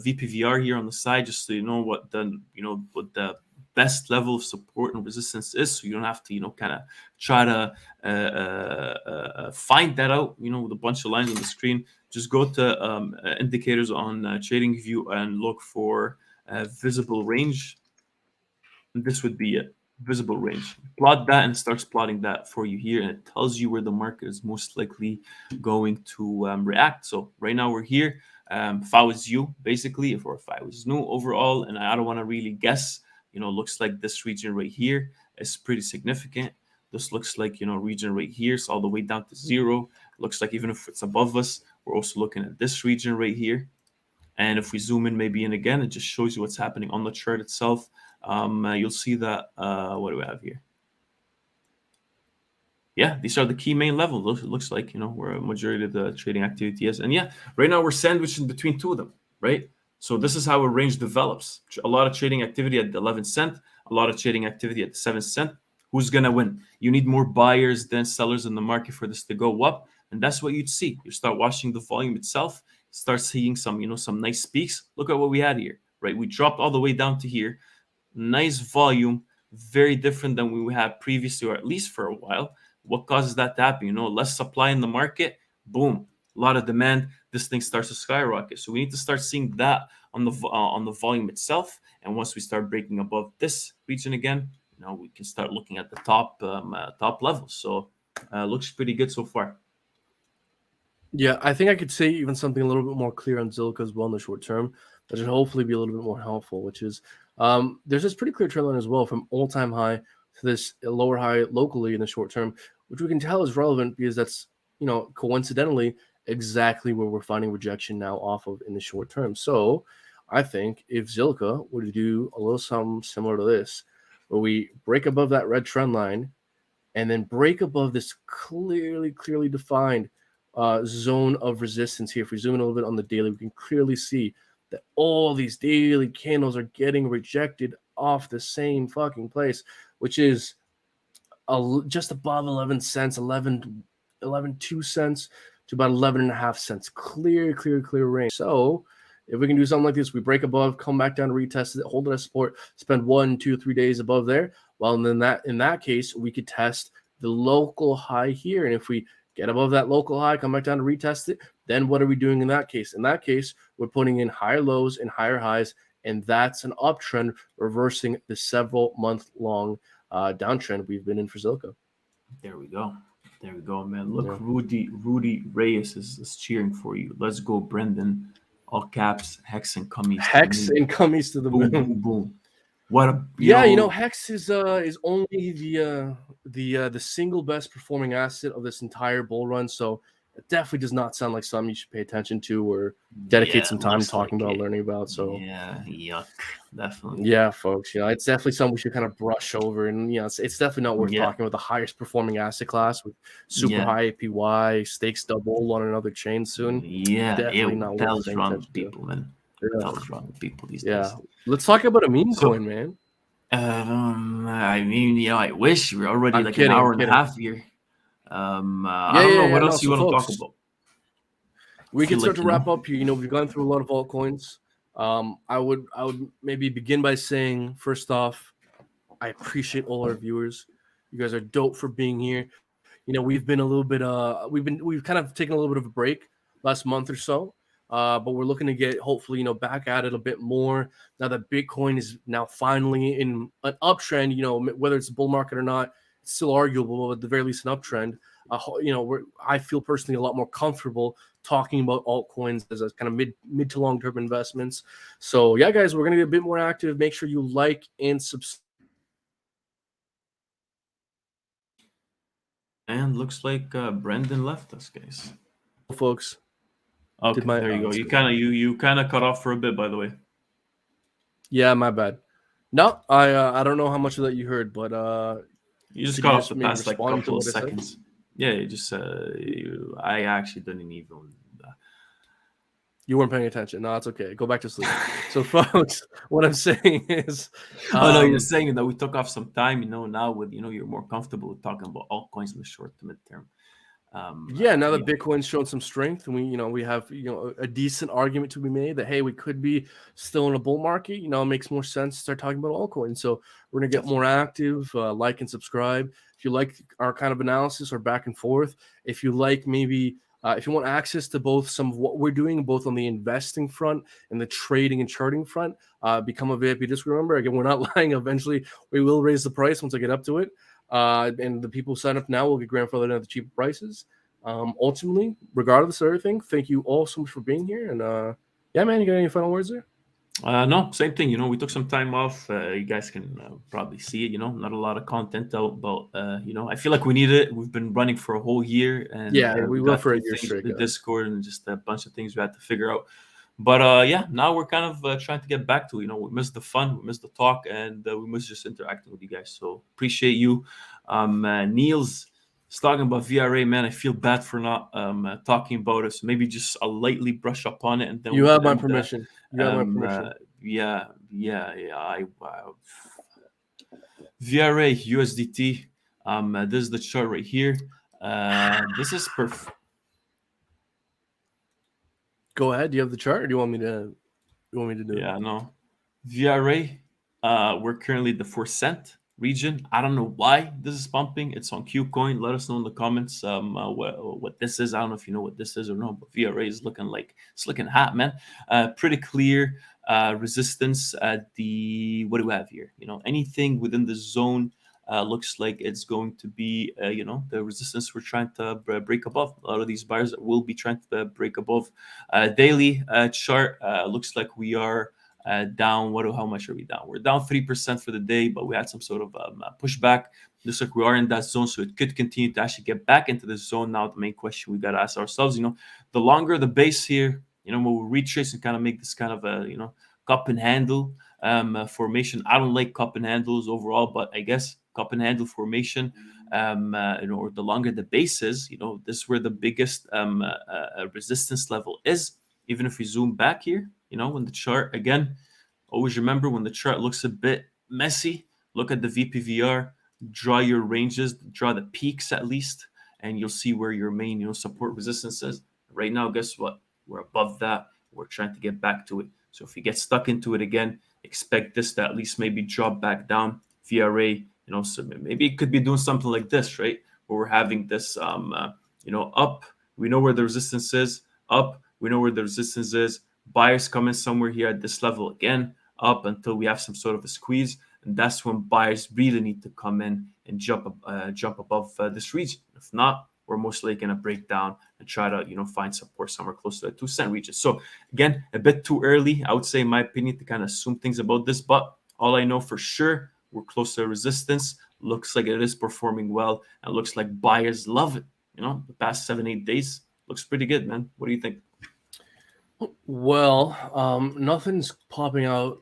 VPVR here on the side, just so you know what the best level of support and resistance is, so you don't have to kind of try to find that out. You know, with a bunch of lines on the screen, just go to indicators on TradingView and look for visible range. And this would be it. Visible range. Plot that and it starts plotting that for you here, and it tells you where the market is most likely going to react. So right now we're here. If I was you, basically, if I was new overall, and I don't want to really guess, looks like this region right here is pretty significant. This looks like region right here, so all the way down to zero. Looks like even if it's above us, we're also looking at this region right here. And if we zoom in maybe in again, it just shows you what's happening on the chart itself. You'll see that, what do we have here? Yeah, these are the key main levels. It looks like, where a majority of the trading activity is. And yeah, right now we're sandwiched in between two of them, right? So this is how a range develops. A lot of trading activity at the 11 cent, a lot of trading activity at the 7 cent. Who's going to win? You need more buyers than sellers in the market for this to go up. And that's what you'd see. You start watching the volume itself, start seeing some nice peaks. Look at what we had here, right? We dropped all the way down to here. Nice volume, very different than we had previously, or at least for a while. What causes that to happen? Less supply in the market, boom, a lot of demand. This thing starts to skyrocket. So we need to start seeing that on the volume itself. And once we start breaking above this region again, we can start looking at the top levels. So looks pretty good so far. Yeah, I think I could say even something a little bit more clear on Zilliqa as well in the short term. That should hopefully be a little bit more helpful, which is there's this pretty clear trend line as well from all-time high to this lower high locally in the short term, which we can tell is relevant because that's, coincidentally exactly where we're finding rejection now off of in the short term. So I think if Zilliqa were to do a little something similar to this, where we break above that red trend line and then break above this clearly defined zone of resistance here. If we zoom in a little bit on the daily, we can clearly see that all these daily candles are getting rejected off the same fucking place, which is just above 11 cents, 2 cents to about 11.5 cents. Clear range. So if we can do something like this, we break above, come back down, retest it, hold it as support, spend 1, 2, 3 days above there. Well, and then in that case, we could test the local high here. And if we get above that local high, come back down to retest it, then what are we doing in that case? In that case, we're putting in higher lows and higher highs, and that's an uptrend reversing the several month-long downtrend we've been in for Zilliqa. There we go, man. Look, yeah. Rudy Reyes is cheering for you. Let's go, Brendan. All caps, Hex and Cummies. Hex and Cummies to the boom, moon. Boom, boom. What a Hex is only the single best performing asset of this entire bull run. So it definitely does not sound like something you should pay attention to or dedicate some time talking about, learning about. So yeah, yuck, definitely. Yeah, folks. It's definitely something we should kind of brush over, and it's definitely not worth talking about the highest performing asset class with super high APY, stakes double on another chain soon. Yeah, definitely not worth paying attention to. People, man. Hell's wrong with people these days. Let's talk about a meme coin, man. I mean, I wish we were already an hour and a half here. I don't know what else you want to talk about. We can start to wrap up here. We've gone through a lot of altcoins. I would maybe begin by saying, first off, I appreciate all our viewers. You guys are dope for being here. We've been a little bit we've kind of taken a little bit of a break last month or so. But we're looking to get hopefully back at it a bit more now that Bitcoin is now finally in an uptrend. Whether it's a bull market or not, it's still arguable, but at the very least an uptrend. I feel personally a lot more comfortable talking about altcoins as a kind of mid to long term investments. So yeah, guys, we're gonna get a bit more active. Make sure you like and subscribe. And looks like Brendan left us, guys. Folks. Okay, there you go. You kind of cut off for a bit, by the way. Yeah, my bad. No, I don't know how much of that you heard, but you just cut off the past like couple of seconds. Yeah, you just I actually didn't even. You weren't paying attention. No, it's okay. Go back to sleep. So, folks, what I'm saying is, oh no, you're saying that we took off some time. Now with you're more comfortable with talking about altcoins in the short to midterm. Now that Bitcoin's shown some strength, and we have a decent argument to be made that hey, we could be still in a bull market. It makes more sense to start talking about altcoins. So we're gonna get more active. Like and subscribe if you like our kind of analysis or back and forth. If you like maybe. If you want access to both some of what we're doing, both on the investing front and the trading and charting front, become a VIP Discord member. Again, we're not lying. Eventually, we will raise the price once I get up to it. And the people who sign up now will get grandfathered at the cheaper prices. Ultimately, regardless of everything, thank you all so much for being here. And yeah, man, you got any final words there? No, same thing. We took some time off. You guys can probably see it. Not a lot of content out, but I feel like we need it. We've been running for a whole year, and we went for a year straight. The Discord and just a bunch of things we had to figure out. But now we're kind of trying to get back to. We missed the fun, we missed the talk, and we missed just interacting with you guys. So appreciate you. Niels is talking about VRA, man. I feel bad for not talking about it. So maybe just a lightly brush up on it, and then you have my permission. You have my permission. Yeah. VRA USDT. This is the chart right here. This is perfect. Go ahead. Do you have the chart, or do you want me to do it? Yeah, no. VRA. We're currently the 4-cent region. I don't know why this is pumping. It's on KuCoin. Let us know in the comments what this is. I don't know if you know what this is or not, but VRA is looking hot, man. Pretty clear resistance at the what do we have here? Anything within the zone looks like it's going to be the resistance we're trying to break above. A lot of these buyers will be trying to break above. Daily chart looks like we are down. How much are we down? We're down 3% for the day, but we had some sort of pushback. Looks like we are in that zone, so it could continue to actually get back into the zone. Now, the main question we got to ask ourselves, the longer the base here, we'll retrace and kind of make this kind of a, cup and handle formation. I don't like cup and handles overall, but I guess cup and handle formation, or the longer the base is, this is where the biggest resistance level is. Even if we zoom back here, when the chart, again, always remember when the chart looks a bit messy, look at the VPVR, draw your ranges, draw the peaks at least, and you'll see where your main, support resistance is. Right now, guess what? We're above that. We're trying to get back to it. So if you get stuck into it again, expect this to at least maybe drop back down. VRA, so maybe it could be doing something like this, right? Where we're having this, up. We know where the resistance is. Up. We know where the resistance is. Buyers come in somewhere here at this level again, up until we have some sort of a squeeze, and that's when buyers really need to come in and jump above this region. If not, we're most likely going to break down and try to find support somewhere close to the 2-cent region. So again, a bit too early, I would say, in my opinion, to kind of assume things about this. But all I know for sure, we're close to resistance. Looks like it is performing well, and looks like buyers love it. The past 7-8 days looks pretty good, man. What do you think? Well, nothing's popping out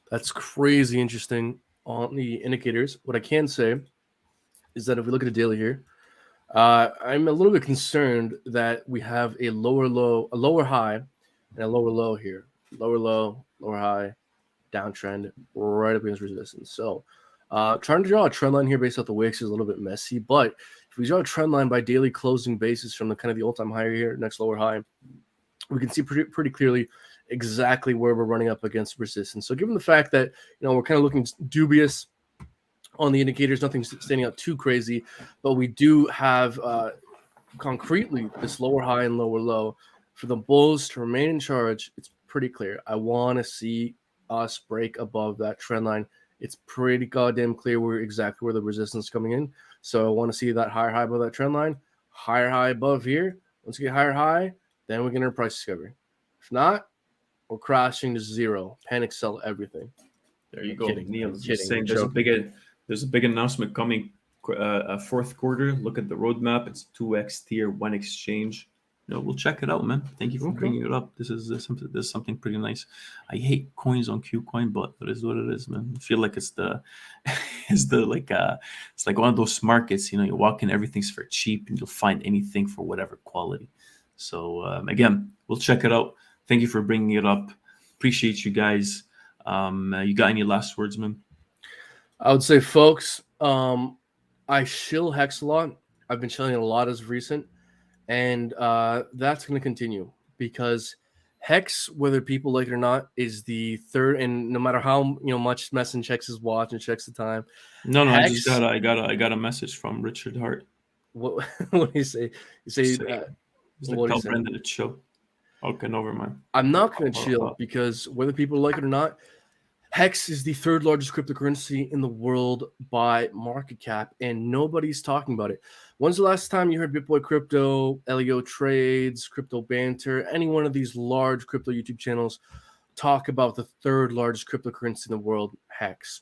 that's crazy interesting on the indicators. What I can say is that if we look at the daily here, I'm a little bit concerned that we have a lower low, a lower high, and a lower low here. Lower low, lower high, downtrend, right up against resistance. So trying to draw a trend line here based off the wicks is a little bit messy, but if we draw a trend line by daily closing basis from the kind of the all-time high here, next lower high, we can see pretty clearly exactly where we're running up against resistance. So given the fact that, we're kind of looking dubious on the indicators, nothing's standing out too crazy, but we do have concretely this lower high and lower low. For the bulls to remain in charge, it's pretty clear. I want to see us break above that trend line. It's pretty goddamn clear where the resistance is coming in. So I want to see that higher high above that trend line, higher high above here, Once we get high, then we're getting a price discovery. If not, we're crashing to zero. Panic sell everything. There you I'm go. kidding. Neil's I'm just kidding. saying I'm there's a big announcement coming fourth quarter. Look at the roadmap. It's 2x tier 1 exchange. We'll check it out, man. Thank you for bringing it up. This is something pretty nice. I hate coins on KuCoin, but it is what it is, man. I feel like it's like one of those markets. You walk in, everything's for cheap, and you'll find anything for whatever quality. So again, we'll check it out. Thank you for bringing it up. Appreciate you guys. You got any last words, man? I would say, folks, I shill Hex a lot. I've been shilling a lot as of recent. And that's going to continue because Hex, whether people like it or not, is the third. And no matter how much Messin checks his watch and checks the time. No, Hex, I got a message from Richard Hart. What do you say? You say, he's like, tell Brendan to chill. Okay, never mind. I'm not going to chill because whether people like it or not, Hex is the third largest cryptocurrency in the world by market cap, and nobody's talking about it. When's the last time you heard BitBoy Crypto, Leo Trades, Crypto Banter, any one of these large crypto YouTube channels talk about the third largest cryptocurrency in the world, Hex?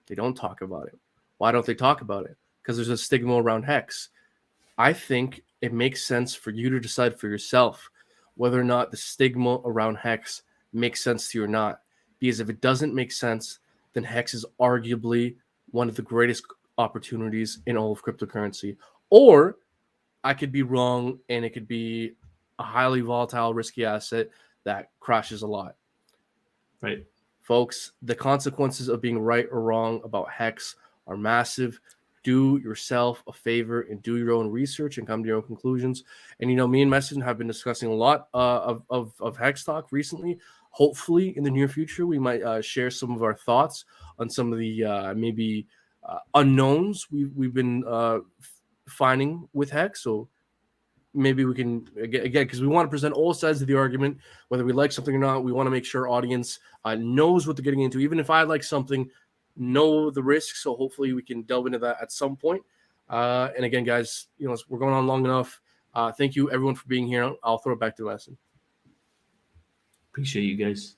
They don't talk about it. Why don't they talk about it? Because there's a stigma around Hex. I think it makes sense for you to decide for yourself whether or not the stigma around Hex makes sense to you or not. Because if it doesn't make sense, then Hex is arguably one of the greatest opportunities in all of cryptocurrency. Or I could be wrong, and it could be a highly volatile, risky asset that crashes a lot. Right. Folks, the consequences of being right or wrong about Hex are massive. Do yourself a favor and do your own research and come to your own conclusions. And, me and Messin have been discussing a lot of Hex talk recently. Hopefully, in the near future, we might share some of our thoughts on some of the maybe unknowns we've been finding with Hex. So maybe we can, again, because we want to present all sides of the argument, whether we like something or not. We want to make sure our audience knows what they're getting into. Even if I like something, know the risks. So hopefully we can delve into that at some point. And again, guys, we're going on long enough. Thank you, everyone, for being here. I'll throw it back to Messin. Appreciate you guys.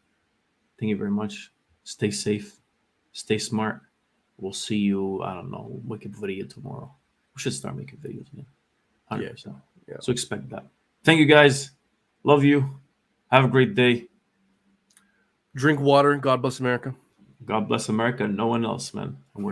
Thank you very much. Stay safe. Stay smart. We'll see you, I don't know, make a video tomorrow. We should start making videos, man. 100%. Yeah. So expect that. Thank you, guys. Love you. Have a great day. Drink water. God bless America. God bless America. No one else, man.